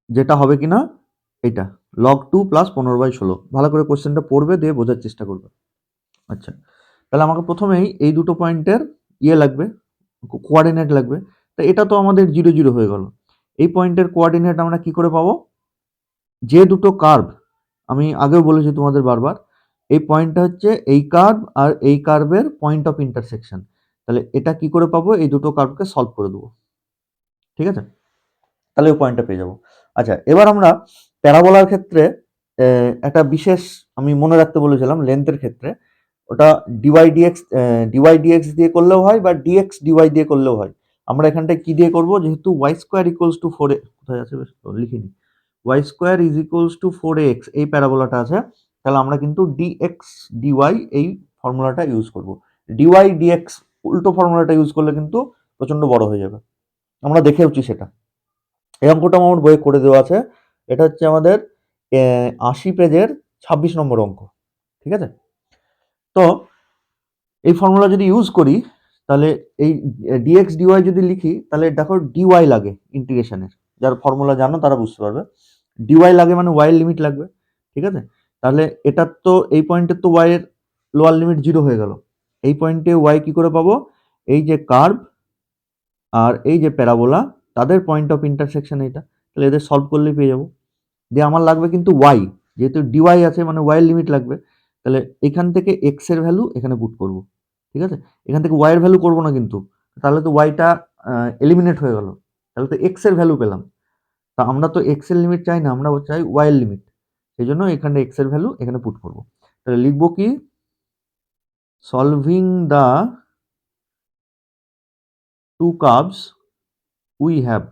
যেটা হবে কিনা এটা log 2 প্লাস 15/16। ভালো করে কোশ্চেনটা পড়বে, দিয়ে বোঝার চেষ্টা করবে। আচ্ছা, তাহলে আমাকে প্রথমেই এই দুটো পয়েন্টের ইয়ে লাগবে, কোঅর্ডিনেট লাগবে। তো এটা তো আমাদের 0 0 হয়ে গেল। এই পয়েন্টের কোঅর্ডিনেট আমরা কি করে পাবো? যে দুটো কার্ভ, আমি আগেও বলেছি তোমাদের বারবার, এই পয়েন্টটা হচ্ছে এই কার্ভ আর এই কার্ভের পয়েন্ট অফ ইন্টারসেকশন। তাহলে এটা কি করে পাবো? এই দুটো কার্ভকে সলভ করে দেবো, ঠিক আছে। তাহলে ওই পয়েন্টটা পেয়ে যাবো। আচ্ছা, এবার আমরা প্যারাবোলার ক্ষেত্রে একটা বিশেষ আমি মনে রাখতে বলেছিলাম লেন্থের ক্ষেত্রে, ওটা ডিওয়াই ডিএক্স দিয়ে করলেও হয় বা ডিএক্স ডিওয়াই দিয়ে করলেও হয়। আমরা এখানটায় কি দিয়ে করব? যেহেতু ওয়াই স্কোয়ার ইকুয়ালস টু 4, কোথায় আছে বেশ লিখিনি, y square is equals to 4x এই প্যারাবোলাটা আছে, তাহলে আমরা কিন্তু ডিএক্স ডিওয়াই এই ফর্মুলাটা ইউজ করব। ডিওয়াই ডিএক্স উল্টো ফর্মুলাটা ইউজ করলে কিন্তু প্রচন্ড বড় হয়ে যাবে, আমরা দেখেওছি সেটা। এই অঙ্কটা আমার বইয়ে করে দেওয়া আছে। এটা হচ্ছে আমাদের 80 পেজের 26 নম্বর অঙ্ক, ঠিক আছে। তো এই ফর্মুলা যদি ইউজ করি, তাহলে এই ডিএক্স ডিওয়াই যদি লিখি, তাহলে দেখো ডিওয়াই লাগে ইন্টিগ্রেশনের, যার ফর্মুলা জানো তারা বুঝতে পারবে। ডিওয়াই লাগে মানে ওয়াই এর লিমিট লাগবে, ঠিক আছে। তাহলে এটার তো এই পয়েন্টের তো ওয়াই এর লোয়ার লিমিট 0 হয়ে গেল। এই পয়েন্টে ওয়াই কি করে পাবো? এই যে কার্ভ আর এই যে প্যারাবোলা, তাদের পয়েন্ট অফ ইন্টারসেকশন এটা, তাহলে এদের সলভ করলেই পেয়ে যাবো। দিয়ে আমার লাগবে কিন্তু ওয়াই, যেহেতু ডিওয়াই আছে মানে ওয়াই এর লিমিট লাগবে। তাহলে এখান থেকে এক্স এর ভ্যালু এখানে পুট করব, ঠিক আছে। এখান থেকে ওয়াই এর ভ্যালু করবো না কিন্তু, তাহলে তো ওয়াইটা এলিমিনেট হয়ে গেল, তাহলে তো এক্স এর ভ্যালু পেলাম। তা আমরা তো এক্স এর লিমিট চাই না, আমরা চাই ওয়াই এর লিমিট। সেই জন্য এখানে এক্স এর ভ্যালু এখানে পুট করব। তাহলে লিখবো কি? Solving the two curves we have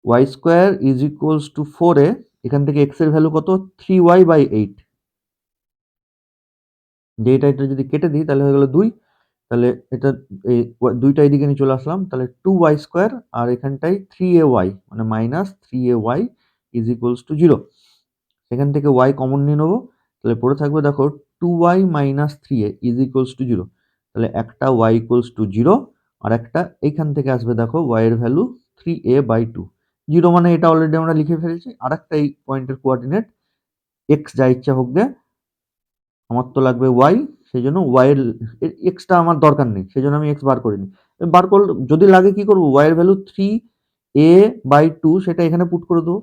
y square is equals to 4a, এখান থেকে এক্স এর ভ্যালু কত? 3y/8। যে এটা যদি কেটে দিই তাহলে হয়ে গেল 2। তাহলে এটা এই দুইটা এদিকে নিয়ে চলে আসলাম, তাহলে 2y² আর এখানটায় 3ay মানে -3ay ইজ ইকুয়ালস টু 0। সেখান থেকে y কমন নিয়ে নেবো, তাহলে পড়ে থাকবে দেখো 2y - 3a is equals to 0। তাহলে একটা y ইকুয়ালস টু 0 আর একটা এইখান থেকে আসবে দেখো y এর ভ্যালু 3a/2। 0 মানে এটা অলরেডি আমরা লিখে ফেলেছি। আর একটা এই পয়েন্টের কোঅর্ডিনেট x যা ইচ্ছা হোক গে, আমার তো লাগবে ওয়াই, সেই জন্য ওয়াই এর এক্সটা আমার দরকার নেই, সেই জন্য আমি এক্স বার করিনি। বার করলে যদি লাগে কি করবো? ওয়াই এর ভ্যালু 3a/2 সেটা এখানে পুট করে দেবো,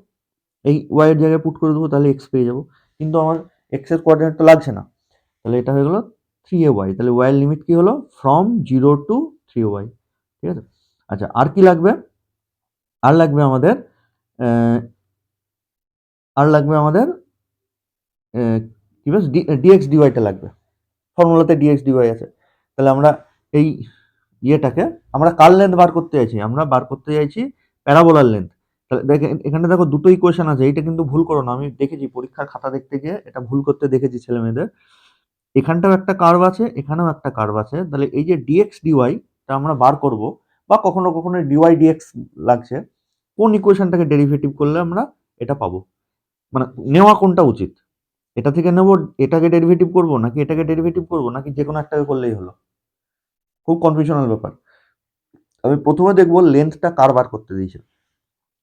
এই ওয়াই এর জায়গায় পুট করে দেবো, তাহলে এক্স পেয়ে যাবো। কিন্তু আমার এক্স এর কোঅর্ডিনেট তো লাগছে না, তাহলে এটা হয়ে গেলো 3a/y। তাহলে ওয়াই এর লিমিট কি হলো? ফ্রম 0 টু 3a/y, ঠিক আছে। আচ্ছা, আর কি লাগবে? আর লাগবে আমাদের আহ, আর লাগবে আমাদের কি বেশ ডিএক্স ডিওয়াইটা লাগবে, ফর্মুলাতে ডিএক্স ডিওয়াই আছে। তাহলে আমরা এই ইয়েটাকে আমরা কার লেন্থ বার করতে চাইছি? আমরা বার করতে চাইছি প্যারাবোলার লেন্থ। তাহলে দেখে এখানে দেখো দুটো ইকুয়েশন আছে, এইটা কিন্তু ভুল করো না, আমি দেখেছি পরীক্ষার খাতা দেখতে গিয়ে এটা ভুল করতে দেখেছি ছেলে মেয়েদের। এখানটাও একটা কার্ভ আছে, এখানেও একটা কার্ভ আছে, তাহলে এই যে ডিএক্স ডিওয়াই টা আমরা বার করব, বা কখনো কখনো ডিওয়াই ডিএক্স লাগছে, কোন ইকুয়েশনটাকে ডেরিভেটিভ করলে আমরা এটা পাবো, মানে নেওয়া কোনটা উচিত? এটা থেকে নেব, এটাকে ডেরিভেটিভ করব, নাকি এটাকে ডেরিভেটিভ করব, নাকি যে কোনো একটাকে করলেই হলো? খুব কনফিউশনাল ব্যাপার। আমি প্রথমে দেখবো লেন্থটা কার বার করতে দিয়েছে।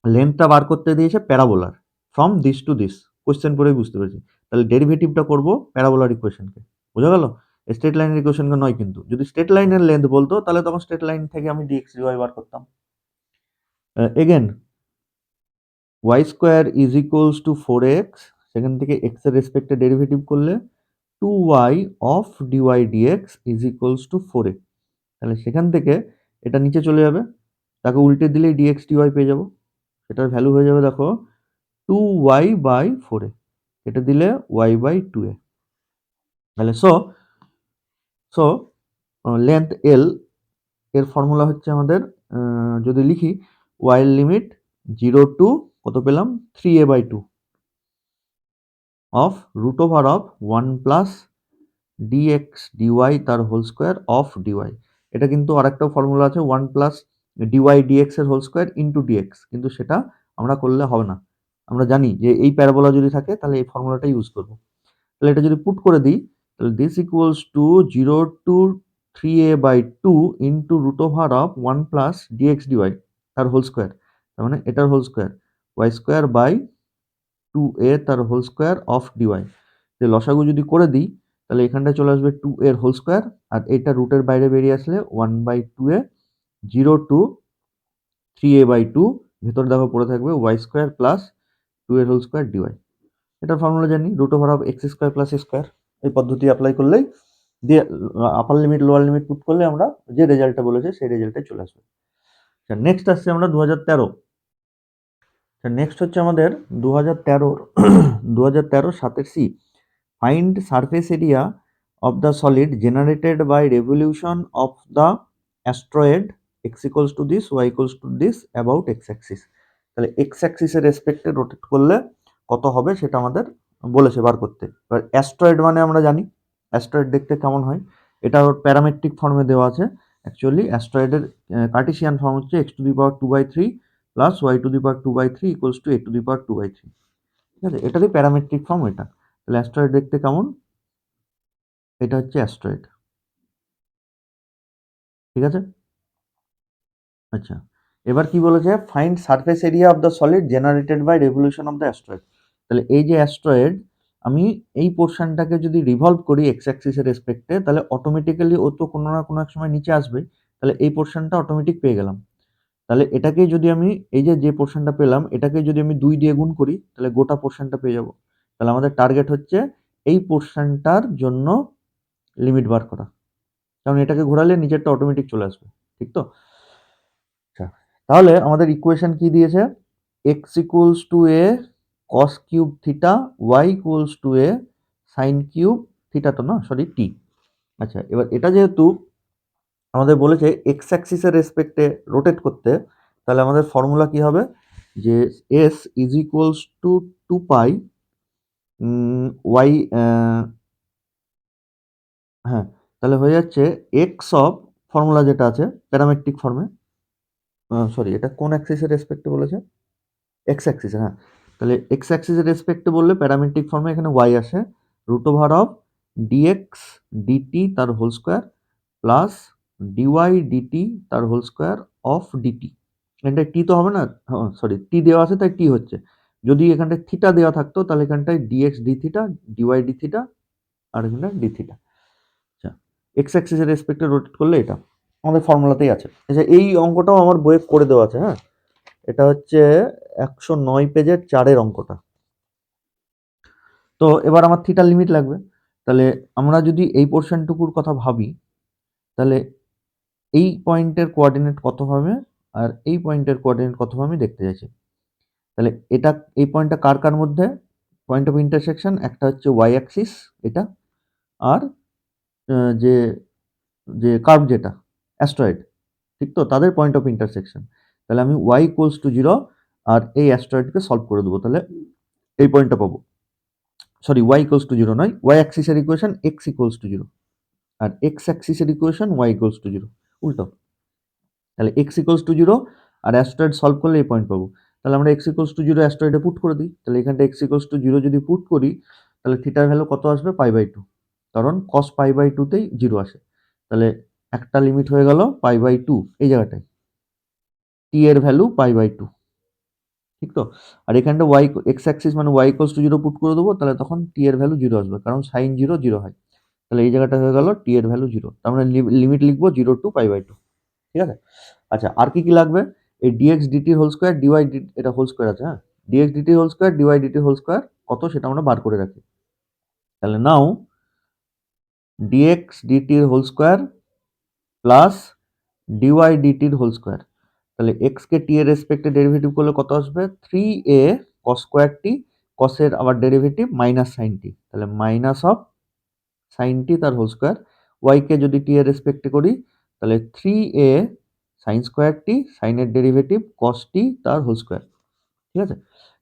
লেন্থটা বার করতে দিয়েছে প্যারাবোলার, from this to this. Question পড়েই বুঝতে পেরেছি। তাহলে ডেরিভেটিভটা করবো প্যারাবোলার ইকুয়েশনকে, বোঝা গেল? স্ট্রেট লাইনের ইকুয়েশনকে নয় কিন্তু। যদি স্ট্রেট লাইনের লেন্থ বলতো তাহলে তখন স্ট্রেট লাইন থেকে আমি ডিএক্স ডিওয়াই বার করতাম। Again y square is equals to 4x, সেখান থেকে x এর রেসপেক্টে ডেরিভেটিভ করলে 2y of dy dx is equals to 4x। তাহলে সেখান থেকে এটা নিচে চলে যাবে, তাকে উল্টে দিলেই ডিএক্স ডিওয়াই পেয়ে যাবো। সেটার ভ্যালু হয়ে যাবে দেখো 2y/4a, এটা দিলে y/2a। তাহলে সো লেন্থ এল এর ফর্মুলা হচ্ছে আমাদের, যদি লিখি y এর লিমিট 0 টু কত পেলাম 3a/2 of root over of 1 plus dx dy তার হোল স্কোয়ার অফ dy। এটা কিন্তু আরেকটা ফর্মুলা আছে 1 প্লাস dy dx এর হোল স্কোয়ার ইন্টু dx, কিন্তু সেটা আমরা করলে হবে না। আমরা জানি যে এই প্যারাবোলা যদি থাকে তাহলে এই ফর্মুলাটা ইউজ করবো। তাহলে এটা যদি পুট করে দিই তাহলে this equals to 0 to 3a/2 into root over of 1 plus dx dy তার হোল স্কোয়ার, তার মানে এটার whole square y square by 2a তার হোল স্কোয়ার অফ dy। যে লসাগু যদি করে দিই তাহলে এখানটায় চলে আসবে 2 এর হোল স্কোয়ার, আর এটা রুটের বাইরে বেরিয়ে আসলে 1/2a, 0 টু 3a/2, ভেতর দেখো পড়ে থাকবে y স্কোয়ার প্লাস 2 এর হোল স্কোয়ার dy। এটার ফর্মুলা জানি root over of x square plus square. এই পদ্ধতি অ্যাপ্লাই করলেই দিয়ে upper limit lower limit put করলে আমরা যে রেজাল্টটা বলেছে সেই রেজাল্টে চলে আসবে। নেক্সট আসছে আমরা 2013। নেক্সট হচ্ছে আমাদের 2013 7 C, find surface area of the solid generated by revolution of the astroid x equals to this y equals to this about x axis. তাহলে এক্স অ্যাক্সিসের রেসপেক্টে রোটেট করলে কত হবে সেটা আমাদের বলেছে বার করতে। এবার অ্যাস্ট্রয়েড মানে আমরা জানি অ্যাস্ট্রয়েড দেখতে কেমন হয়, এটা ওর প্যারামেট্রিক ফর্মে দেওয়া আছে। অ্যাকচুয়ালি অ্যাস্ট্রয়েডের কার্টেসিয়ান ফর্ম হচ্ছে x⁻2/3 plus y⁻2/3 equals to a⁻2/3। ঠিক আছে, এটারই প্যারামেট্রিক ফর্ম এটা। তাহলে অ্যাস্ট্রয়েড দেখতে কেমন, এটা হচ্ছে অ্যাস্ট্রয়েড। ঠিক আছে, আচ্ছা এবার কি বলেছে, find surface area of the solid generated by revolution of the astroid. তাহলে এই যে অ্যাস্ট্রয়েড, আমি এই পোর্শনটাকে যদি রিভলভ করি এক্স অ্যাক্সিসের রেসপেক্টে তাহলে অটোমেটিক্যালি ও তো কোনো না কোনো এক সময় নিচে আসবে। তাহলে এই পোর্শনটা অটোমেটিক পেয়ে গেলাম। তাহলে এটাকেই যদি আমি এই যে পোর্শনটা পেলাম এটাকে যদি আমি 2 দিয়ে গুণ করি তাহলে গোটা পোর্শনটা পেয়ে যাব। তাহলে আমাদের টার্গেট হচ্ছে এই পোর্শনটার জন্য লিমিট বার করা, কারণ এটাকে ঘোরালে নিচেরটা অটোমেটিক চলে আসবে। ঠিক তো? আচ্ছা, তাহলে আমাদের ইকুয়েশন কি দিয়েছে, x equals to a cos cube theta, y equals to a sine cube theta, তো না সরি টি। আচ্ছা, এবার এটা যেহেতু আমাদের বলেছে এক্স অ্যাক্সিসের রেসপেক্টে রোটেট করতে, তাহলে আমাদের ফর্মুলা কি হবে, যে S is equals to 2 pi y, হ্যাঁ তাহলে হয়ে যাচ্ছে এক্স অফ, ফর্মুলা যেটা আছে প্যারামেট্রিক ফর্মে, সরি এটা কোন অ্যাক্সিসের রেসপেক্টে বলেছে, এক্স অ্যাক্সিসের, হ্যাঁ তাহলে এক্স অ্যাক্সিসের রেসপেক্টে বললে প্যারামেট্রিক ফর্মে এখানে ওয়াই আসে, root over of dx dt তার whole square plus dy dt তার হোল স্কোয়ার অফ ডিটি। এখানটায় টি তো হবে না, সরি টি দেওয়া আছে তাই টি হচ্ছে, যদি এখানটায় থিটা দেওয়া থাকতো তাহলে এখানটায় dx d theta dy d theta আর এখানটায় ডি থিটা। আচ্ছা, এক্স অ্যাক্সিসের রেসপেক্টে রোটেট করলে এটা আমাদের ফর্মুলাতেই আছে। আচ্ছা, এই অঙ্কটাও আমার বইয়ে করে দেওয়া আছে, হ্যাঁ এটা হচ্ছে 109 পেজের 4-এর অঙ্কটা। তো এবার আমার থিটার লিমিট লাগবে, তাহলে আমরা যদি এই পোর্শনটুকুর কথা ভাবি তাহলে এই পয়েন্টের কোঅর্ডিনেট কত হবে আর এই পয়েন্টের কোঅর্ডিনেট কত হবে আমি দেখতে চাইছি। তাহলে এটা এই পয়েন্টটা কার কার মধ্যে, পয়েন্ট অফ ইন্টারসেকশন একটা হচ্ছে ওয়াই অ্যাক্সিস এটা, আর যে যে কার্ভ যেটা অ্যাস্ট্রয়েড, ঠিক তো, তাদের পয়েন্ট অফ ইন্টারসেকশন। তাহলে আমি ওয়াই ইকুয়ালস টু 0 আর এই অ্যাস্ট্রয়েডকে সলভ করে দেবো, তাহলে এই পয়েন্টটা পাবো। সরি ওয়াই ইকুয়ালস টু 0 নয়, ওয়াই অ্যাক্সিসের ইকুয়েশন এক্স ইকুয়ালস টু 0 আর এক্স অ্যাক্সিসের ইকুয়েশন ওয়াই ইকুয়ালস টু 0, উল্টো। তাহলে এক্স ইকুয়ালস টু 0 আর অ্যাস্ট্রয়েড সলভ করলে এই পয়েন্ট পাবো। তাহলে আমরা এক্স ইকুয়ালস টু 0 অ্যাস্ট্রয়েডে পুট করে দিই, তাহলে এখানটা এক্স ইকুয়ালস টু 0 যদি পুট করি তাহলে থিটার ভ্যালু কত আসবে, π/2, কারণ cos π/2তেই 0 আসে। তাহলে একটা লিমিট হয়ে গেল π/2 এই জায়গাটায়, টি এর ভ্যালু π/2, ঠিক তো। আর এখানটা ওয়াই এক্স অ্যাক্সিস মানে ওয়াই ইকুয়ালস টু 0 পুট করে দেবো, তাহলে তখন টি এর ভ্যালু 0 আসবে, কারণ সাইন 0 0 হয়। তাহলে এই জায়গাটা হয়ে গেল টি এর ভ্যালু 0, তার মানে লিমিট লিখবো 0 টু π/2। ঠিক আছে, আচ্ছা আর কি কি লাগবে, এই ডিএক্স ডিটির হোল স্কোয়ার ডিওয়াই এটা হোল স্কোয়ার আছে, হ্যাঁ dx dt whole square dy dt whole square কত সেটা আমরা বার করে রাখি। তাহলে নাও ডিএক্স ডিটির হোল স্কোয়ার প্লাস ডিওয়াই ডিটির হোল স্কোয়ার, তাহলে এক্সকে টি এর রেসপেক্টে ডেরিভেটিভ করলে কত আসবে, 3a কস স্কোয়ার টি, কসের আবার ডেরিভেটিভ মাইনাস সাইন টি, তাহলে মাইনাস অফ সাইন টি তার হোল স্কোয়ার। ওয়াইকে যদি টি এর রেসপেক্টে করি তাহলে 3a সাইন স্কোয়ার টি, সাইনের ডেরিভেটিভ কস টি তার হোল স্কোয়ার। ঠিক আছে,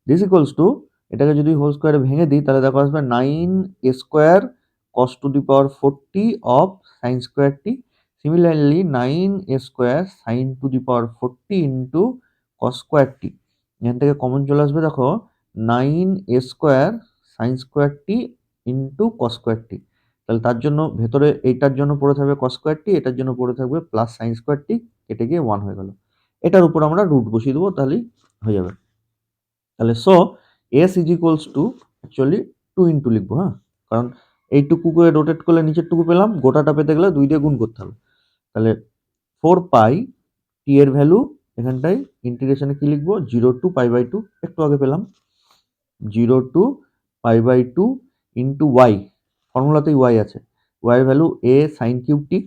দিস ইকুয়ালস টু, এটাকে যদি হোল স্কোয়ারে ভেঙে দিই তাহলে দেখো আসবে 9a square cos to the power 40 of sine square t. Similarly 9a square sine to the power 40 into cos square t. এখান থেকে কমন চলে আসবে, দেখো 9a square sine square t into cos square t, তাহলে তার জন্য ভেতরে এইটার জন্য পড়ে থাকবে কস স্কোয়ার টি, এটার জন্য পড়ে থাকবে প্লাস সাইন স্কোয়ার টি, কেটে গিয়ে 1 হয়ে গেল। এটার উপর আমরা রুট বসিয়ে দেবো, তাহলেই হয়ে যাবে। তাহলে so s is equals two actually 2 into লিখবো, হ্যাঁ, কারণ এইটুকুকে রোটেট করলে নিচের টুকু পেলাম, গোটাটা পেতে গেলে 2 দিয়ে গুণ করতে হবে। তাহলে 4 পাই টি এর ভ্যালু এখানটায় ইন্টিগ্রেশনে কি লিখবো, 0 টু পাই বাই 2, একটু আগে পেলাম 0 to pi by 2 into y, ফর্মুলাতেই ওয়াই আছে, ওয়াই এর value a sine cube t,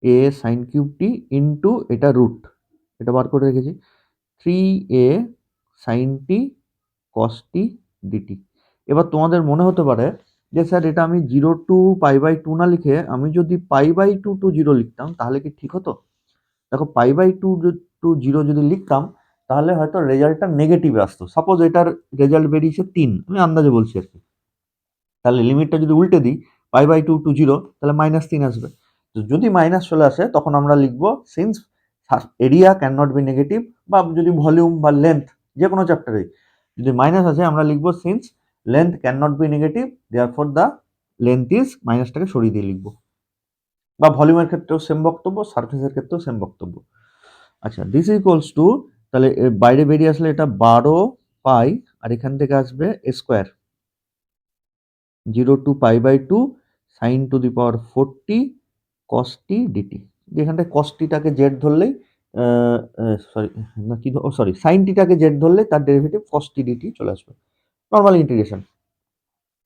a sine cube t into এটা রুট, এটা বার করে রেখেছি 3a সাইন টি কস টি ডিটি। এবার তোমাদের মনে হতে পারে যে স্যার এটা আমি 0 টু পাই বাই 2 না লিখে আমি যদি পাই বাই 2 টু 0 লিখতাম তাহলে কি ঠিক হতো? দেখো পাই বাই 2 টু 0 যদি লিখতাম তাহলে হয়তো রেজাল্টটা নেগেটিভে আসতো। সাপোজ এটার রেজাল্ট বেরিয়েছে 3, আমি আন্দাজে বলছি আর কি, তাহলে লিমিটটা যদি উল্টে দিই পাই বাই 2 টু 0 তাহলে -3 আসবে। তো যদি মাইনাস চলে আসে তখন আমরা লিখবো since area can not be negative, বা যদি ভলিউম বা লেন্থ যে কোনো চ্যাপ্টারে যদি মাইনাস আছে আমরা লিখবো since length can not be negative therefore the length is, মাইনাসটাকে সরিয়ে দিয়ে লিখবো। বা ভলিউমের ক্ষেত্রেও সেম বক্তব্য, সারফেসের ক্ষেত্রেও সেম বক্তব্য। আচ্ছা, দিস ইকুয়ালস টু, তাহলে বাইরে বেরিয়ে আসলে এটা 12 পাই, আর এখান থেকে আসবে square 0 to pi by 2 sine to the power 40 cos t dt. যেখানটায় কস টিটাকে জেড ধরলেই সরি না কি সরি সাইন টিটাকে জেড ধরলে তার ডেরিভেটিভ কস টি ডিটি চলে আসবে, নর্মাল ইন্টিগ্রেশন।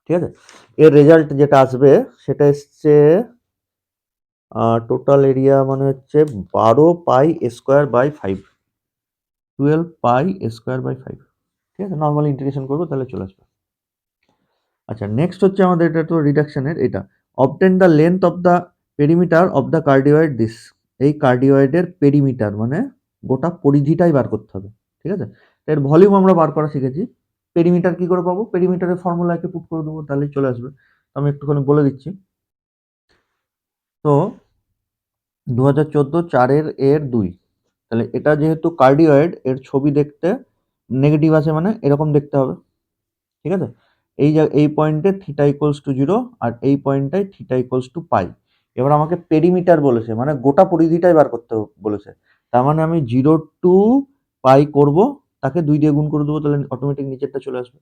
ঠিক আছে, এর রেজাল্ট যেটা আসবে সেটা এসছে টোটাল এরিয়া মানে হচ্ছে 12 pi square by 5, 12 pi square by 5। ঠিক আছে, নর্মাল ইন্টিগ্রেশন করবো তাহলে চলে আসবে। আচ্ছা, নেক্সট হচ্ছে আমাদের এটা তো রিডাকশনের, এটা obtain the length of the perimeter of the cardioid this, এই কার্ডিওয়েডের পেরিমিটার মানে গোটা পরিধিটাই বার করতে হবে। ঠিক আছে, এর ভলিউম আমরা বার করা শিখেছি, পেরিমিটার কি করে পাবো, পেরিমিটারের ফর্মুলাকে পুট করে দেবো তাহলেই চলে আসবে। আমি একটুখানি বলে দিচ্ছি। তো 2014 4 এর 2, তাহলে এটা যেহেতু কার্ডিওয়েড এর ছবি দেখতে নেগেটিভ আছে মানে এরকম দেখতে হবে। ঠিক আছে, এই পয়েন্টে থিটা ইকুয়ালস টু 0 আর এই পয়েন্টটায় থিটা ইকুয়ালস টু পাই। এবার আমাকে পেরিমিটার বলেছে মানে গোটা পরিধিটাই বার করতে বলেছে, তার মানে আমি 0 টু পাই করব, তাকে 2 দিয়ে গুণ করে দেবো, তাহলে অটোমেটিক নিচেরটা চলে আসবে।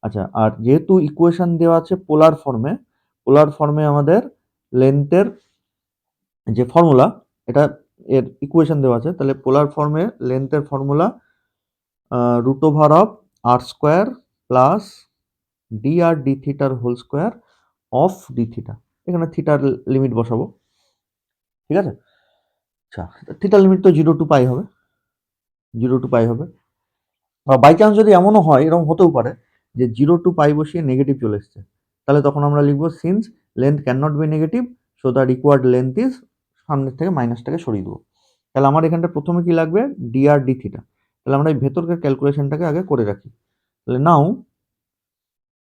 আচ্ছা, আর যেহেতু ইকুয়েশন দেওয়া আছে পোলার ফর্মে আমাদের লেন্থের যে ফর্মুলা, এটা এর ইকুয়েশন দেওয়া আছে, তাহলে পোলার ফর্মে লেন্থের formula root over of r square plus d r d থিটার whole square of d theta. এখানে থিটার লিমিট বসাবো। ঠিক আছে, আচ্ছা থিটার লিমিট তো 0 টু পাই হবে, 0 টু পাই হবে। বা বাই চান্স যদি এমনও হয়, এরকম হতেও পারে যে 0 টু পাই বসিয়ে নেগেটিভ চলে এসছে, তাহলে তখন আমরা লিখবো since length can not be negative so the required length is, সামনের থেকে মাইনাসটাকে সরিয়ে দেবো। তাহলে আমার এখানটা প্রথমে কি লাগবে, ডি আর ডি থিটা। তাহলে আমরা এই ভেতরকার ক্যালকুলেশনটাকে আগে করে রাখি। তাহলে now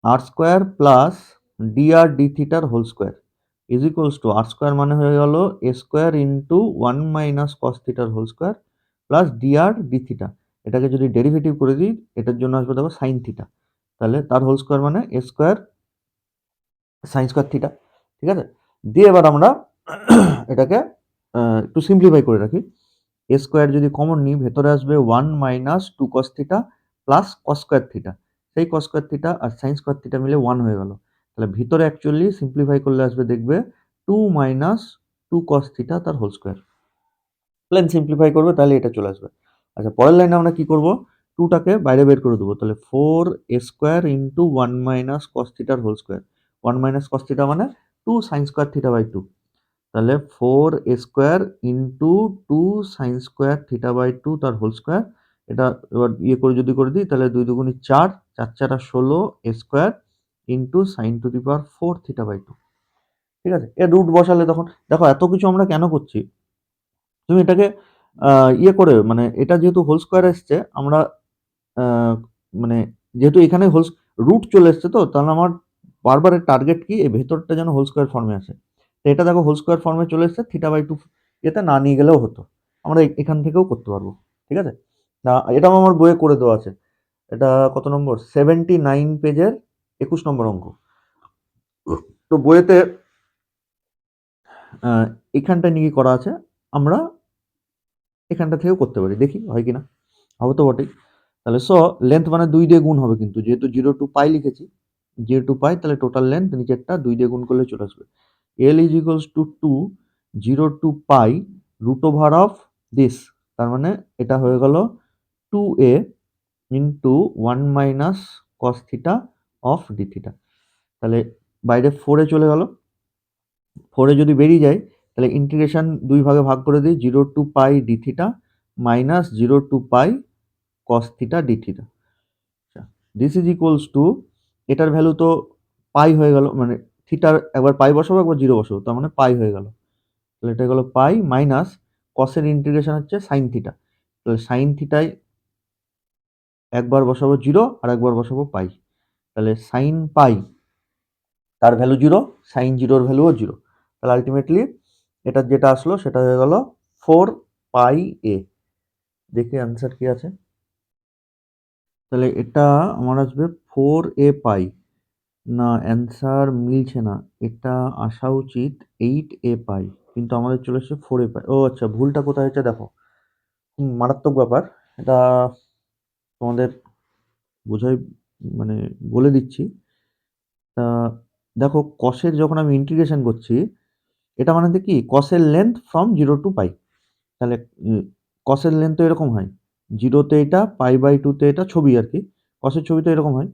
r square plus d r d থিটার whole square is equals to, r square মানে হয়ে গেল a square into 1 minus cos থিটার whole square plus d r d theta. এটাকে যদি ডেরিভেটিভ করে দিই এটার জন্য আসবে দেখো সাইন থিটা, তাহলে তার হোল স্কোয়ার মানে এ স্কোয়ার সাইন স্কোয়ার থিটা। ঠিক আছে, দিয়ে এবার আমরা এটাকে একটু সিম্পলিফাই করে রাখি। এ স্কোয়ার যদি কমন নিই ভেতরে আসবে 1 minus 2 cos theta plus cos square theta, সেই কস স্কোয়ার থিটা আর সাইন স্কোয়ার থিটা মিলে 1 হয়ে গেল। তাহলে ভিতরে অ্যাকচুয়ালি সিম্পলিফাই করলে আসবে দেখবে 2 মাইনাস 2 কস থিটা তার হোল স্কোয়ার। প্লেন সিম্পলিফাই করবে তাহলে এটা চলে আসবে। আচ্ছা, পরের লাইনে আমরা কি করব, 2টাকে বাইরে বের করে দেবো, তাহলে 4a² ইন্টু 1 মাইনাস কস থিটার whole square. 1 minus cos theta মানে 2 সাইন স্কোয়ার থিটা বাই 2। তাহলে 4a² into 2 sine square theta by 2 তার হোল স্কোয়ার। এটা এবার ইয়ে করে যদি করে দিই তাহলে 2 দুগুণে 4, 4 4 16a² into sine to the power 4 theta by 2। ঠিক আছে, এর রুট বসালে তখন দেখো এত কিছু আমরা কেন করছি, তুমি এটাকে ইয়ে করে মানে এটা যেহেতু হোল স্কোয়ার এসছে আমরা মানে যেহেতু এখানে হোল রুট চলে এসছে, তো তাহলে আমার বারবার টার্গেট কি এই ভেতরটা যেন হোল স্কোয়ার ফর্মে আসে। তো এটা দেখো হোল স্কোয়ার ফর্মে চলে এসছে, থিটা বাই 2 এটা না নিয়ে গেলেও হতো, আমরা এখান থেকেও করতে পারবো। ঠিক আছে, না এটাও আমার বইয়ে করে দেওয়া আছে। এটা কত নম্বর, 79 পেজের 21 নম্বর অঙ্ক। তো বইয়েতে এখানটা নিয়ে করা আছে, আমরা এখানটা থেকেও করতে পারি, দেখি হয় কিনা, হবে তো বটেই। তাহলে লেন্থ মানে 2 দিয়ে গুণ হবে, কিন্তু যেহেতু 0 টু পাই লিখেছি, 0 টু পাই তাহলে টোটাল লেন্থ নিচেরটা 2 দিয়ে গুণ করলে চলে আসবে। L is equals to 2 0 to pi root over of this, তার মানে এটা হয়ে গেল 2a into 1 minus cos theta of d theta. তাহলে বাইরে 4 এ চলে গেল, 4 এ যদি বেরিয়ে যায় তাহলে ইন্টিগ্রেশন 2 ভাগে ভাগ করে দিই, 0 to pi d theta minus 0 to pi cos theta d theta. This is equals to, এটার ভ্যালু তো পাই হয়ে গেল, মানে থিটার একবার পাই বসাবো একবার 0 বসাবো, তার মানে পাই হয়ে গেল। তাহলে এটা গেল পাই মাইনাস কসের ইন্টিগ্রেশন হচ্ছে সাইন থিটা, তাহলে সাইন থিটায় একবার বসাবো 0 আর একবার বসাবো পাই, তাহলে সাইন পাই তার ভ্যালু 0, সাইন 0-র ভ্যালুও 0। তাহলে আলটিমেটলি এটা যেটা আসলো সেটা হয়ে গেল 4 পাই এ। দেখি অ্যান্সার কি আছে, তাহলে এটা আমার আসবে 4a পাই। না, অ্যান্সার মিলছে না, এটা আসা উচিত 8a পাই, কিন্তু আমাদের চলে এসেছে 4a পাই। ও আচ্ছা, ভুলটা কোথায় হচ্ছে দেখো, মারাত্মক ব্যাপার এটা, তোমাদের বোঝাই মানে বলে দিচ্ছি। তা দেখো কসের যখন আমি ইন্টিগ্রেশন করছি, এটা মানে কি কসের লেন্থ ফ্রম 0 টু পাই, তাহলে কসের লেন্থ তো এরকম হয়, 0-তে এটা, পাই বাই 2-তে এটা, ছবি আর কি, কসের ছবি তো এরকম হয়,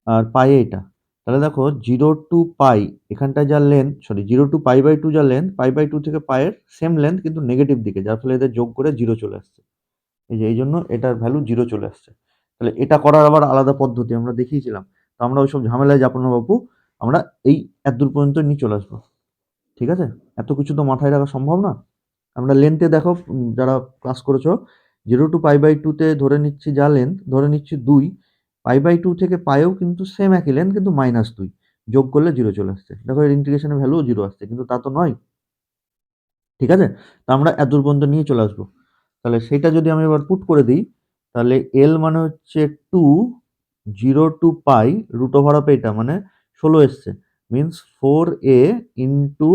আর পাই এটা। তাহলে দেখো 0 টু পাই এখানটায় যা length, sorry 0 to pi by 2 যা লেন্থ, পাই বাই 2 থেকে পাইয়ের সেম লেন্থ কিন্তু নেগেটিভ দিকে, যার ফলে এদের যোগ করে 0 চলে আসছে। এই যে এই জন্য এটার ভ্যালু 0 চলে আসছে। তাহলে এটা করার আবার আলাদা পদ্ধতি আমরা দেখিয়েছিলাম, তো আমরা ওইসব ঝামেলায় যাবো না বাপু, আমরা এই এতদূর পর্যন্ত নিয়ে চলে আসবো। ঠিক আছে, এত কিছু তো মাথায় রাখা সম্ভব না। আমরা লেন্থে দেখো, যারা ক্লাস করেছো, 0 টু পাই বাই 2-তে ধরে নিচ্ছি যা লেন্থ, ধরে নিচ্ছি 2, পাই বাই 2 থেকে পাইও কিন্তু সেম একই লেন্থ, কিন্তু -2, যোগ করলে 0 চলে আসছে। দেখো এর ইন্টিগ্রেশনের ভ্যালুও 0 আসছে, কিন্তু তা তো নয়। ঠিক আছে, তো আমরা এতদূর পর্যন্ত নিয়ে চলে আসবো। তাহলে সেটা যদি আমি এবার পুট করে দিই, তাহলে এল মানে হচ্ছে 2 0 to pi root over of এটা মানে 16 এসছে, means 4a into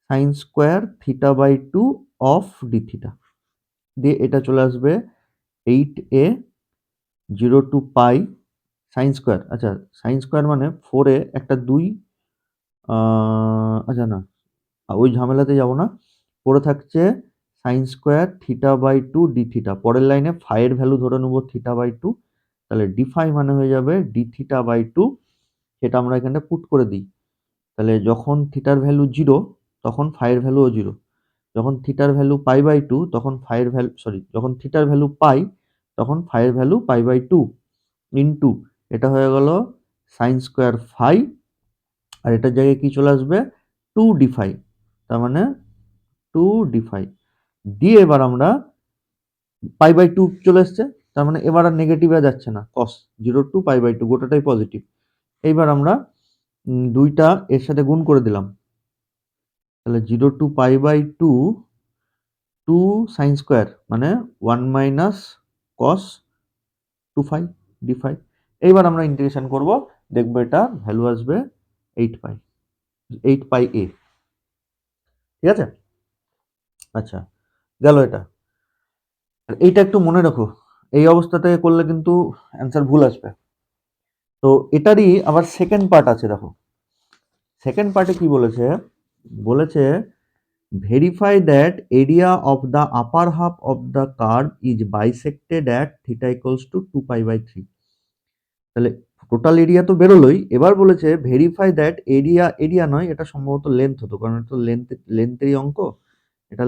sine square theta by 2 of d theta, দিয়ে এটা চলে আসবে 8a 0 to pi sine square. আচ্ছা, সাইন স্কোয়ার মানে 4-এ একটা 2, আচ্ছা না ওই ঝামেলাতে যাব না, পড়ে থাকছে sine square theta by 2 d theta, পরের লাইনে ফাইয়ের ভ্যালু ধরে নেবো থিটা বাই 2, তাহলে ডি ফাই মানে হয়ে যাবে ডি থিটা বাই 2, সেটা আমরা এখানে পুট করে দিই। তাহলে যখন থিটার ভ্যালু 0 তখন ফাইয়ের ভ্যালুও 0, যখন থিটার ভ্যালু পাই বাই 2 তখন ফাইয়ের ভ্যালু, সরি যখন থিটার ভ্যালু পাই তখন ফাইয়ের ভ্যালু পাই বাই 2 ইন্টু এটা হয়ে গেল সাইন স্কোয়ার ফাই, আর এটার জায়গায় কি চলে আসবে 2 ডি ফাই, তার মানে 2 ডি ফাই, দিয়ে এবার আমরা পাই বাই 2 চলে এসছে, তার মানে এবার আর নেগেটিভে যাচ্ছে না, কস 0 টু পাই বাই 2 গোটাটাই পজিটিভ। এইবার আমরা দুইটা এর সাথে গুণ করে দিলাম, তাহলে 0 to pi by 2 2 sine square মানে 1 minus cos 2 phi d phi. এইবার আমরা ইন্টিগ্রেশন করব, দেখবো এটা ভ্যালু আসবে 8 পাই, 8 পাই এ। ঠিক আছে, আচ্ছা গেল এটা। আর এইটা একটু মনে রাখো, এই অবস্থাতে করলে কিন্তু অ্যান্সার ভুল আসবে। তো এটারই আবার সেকেন্ড পার্ট আছে, দেখো সেকেন্ড পার্টে কি বলেছে, বলেছে verify that area of the upper half of the curve is bisected at theta equals to 2π/3। তাহলে টোটাল এরিয়া তো বেরোলোই, এবার বলেছে ভেরিফাই দ্যাট এরিয়া নয়, এটা সম্ভবত লেন্থ হতো, কারণ এটা তো লেন্থেরই অঙ্ক, এটা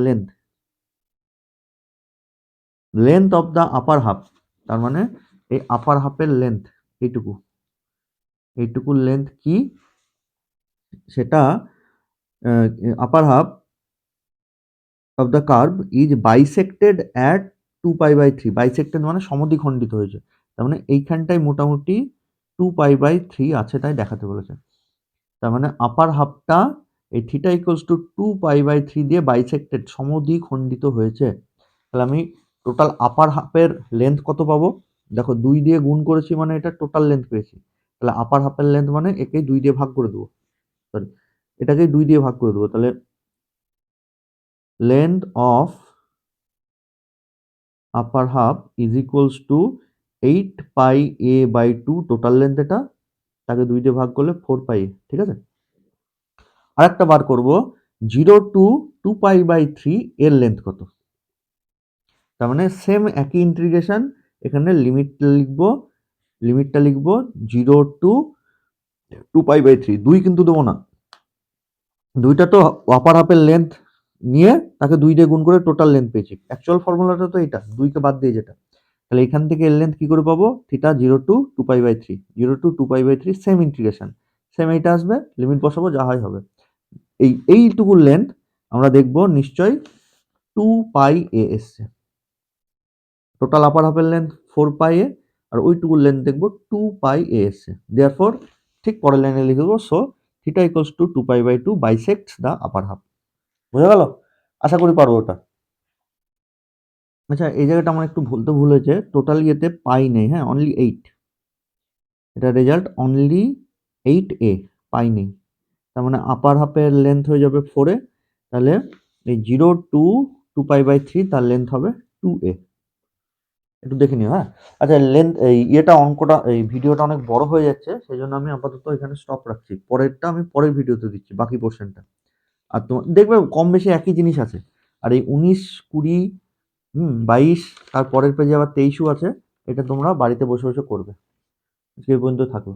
length of the upper half, তার মানে এই আপার হাফের লেন্থ এইটুকুর লেন্থ কি, সেটা upper half of the curve is bisected at 2π/3। Bisected মানে সমদ্বিখণ্ডিত হয়েছে, তার মানে এইখানটায় মোটামুটি 2π/3 আছে, তাই দেখাতে বলেছে। তার মানে আপার হাফটা এই থিটা ইকুয়ালস টু 2π/3 দিয়ে বাইসেক্টেড, সমদ্বিখণ্ডিত হয়েছে। তাহলে আমি টোটাল আপার হাফের লেন্থ কত পাবো, দেখো 2 দিয়ে গুণ করেছি মানে এটা টোটাল লেন্থ পেয়েছি। তাহলে আপার হাফের লেন্থ মানে একেই 2 দিয়ে ভাগ করে দেবো, সরি এটাকেই 2 দিয়ে ভাগ করে দেবো, তাহলে length of upper half is equals two 8πa/2, total length এটা, তাকে 2 দিয়ে ভাগ করলে 4πa, ঠিক আছে। আরেকটা বার করব 0 টু 2π/3 এর লেন্থ কত, তার মানে সেম একই ইন্টিগ্রেশন, এখানে লিমিটটা লিখবো 0 টু 2π/3, 2 কিন্তু দেবো না, 2টা তো আপার হাফের লেন্থ নিয়ে তাকে 2 দিয়ে গুণ করে টোটাল লেন্থ পেয়েছি, অ্যাকচুয়াল ফর্মুলাটা তো এটা 2 কে বাদ দিয়ে যেটা। তাহলে এখান থেকে এর লেন্থ কি করে পাবো, theta 0 to 2π/3, 0 to 2π/3 same integration, same এইটা আসবে, লিমিট বসাবো, যা হয় হবে। এইটুকু লেন্থ আমরা দেখবো নিশ্চয়ই 2πa এসছে, টোটাল আপার হাফের লেন্থ 4πa আর ওইটুকু লেন্থ দেখবো 2πa এসছে, দেয়ারফর ঠিক পরের লাইনে লিখে দেবো, so theta equals to 2π/2 bisects the upper half. বুঝা গেল? আশা করি পারবো ওটা। আচ্ছা এই জায়গাটা আমার একটু ভুল হয়েছে, টোটাল ইয়েতে পাই নেই, হ্যাঁ অনলি 8, এটা রেজাল্ট অনলি 8a, পাই নেই, তার মানে আপার হাফের লেন্থ হয়ে যাবে 4a, তাহলে এই 0 টু 2π/3 তার লেন্থ হবে 2a। একটু দেখে নিও, হ্যাঁ। আচ্ছা লেন্থ এই অঙ্কটা এই ভিডিওটা অনেক বড় হয়ে যাচ্ছে, সেই জন্য আমি আপাতত এখানে স্টপ রাখছি, পরেরটা আমি পরের ভিডিওতে দিচ্ছি বাকি পোর্শনটা। আর তোমার দেখবে কম বেশি একই জিনিস আছে, আর এই 19, 20, 22, তার পরের পেজে আবার 23ও আছে, এটা তোমরা বাড়িতে বসে বসে করবে। আজকে এই পর্যন্ত থাকলো।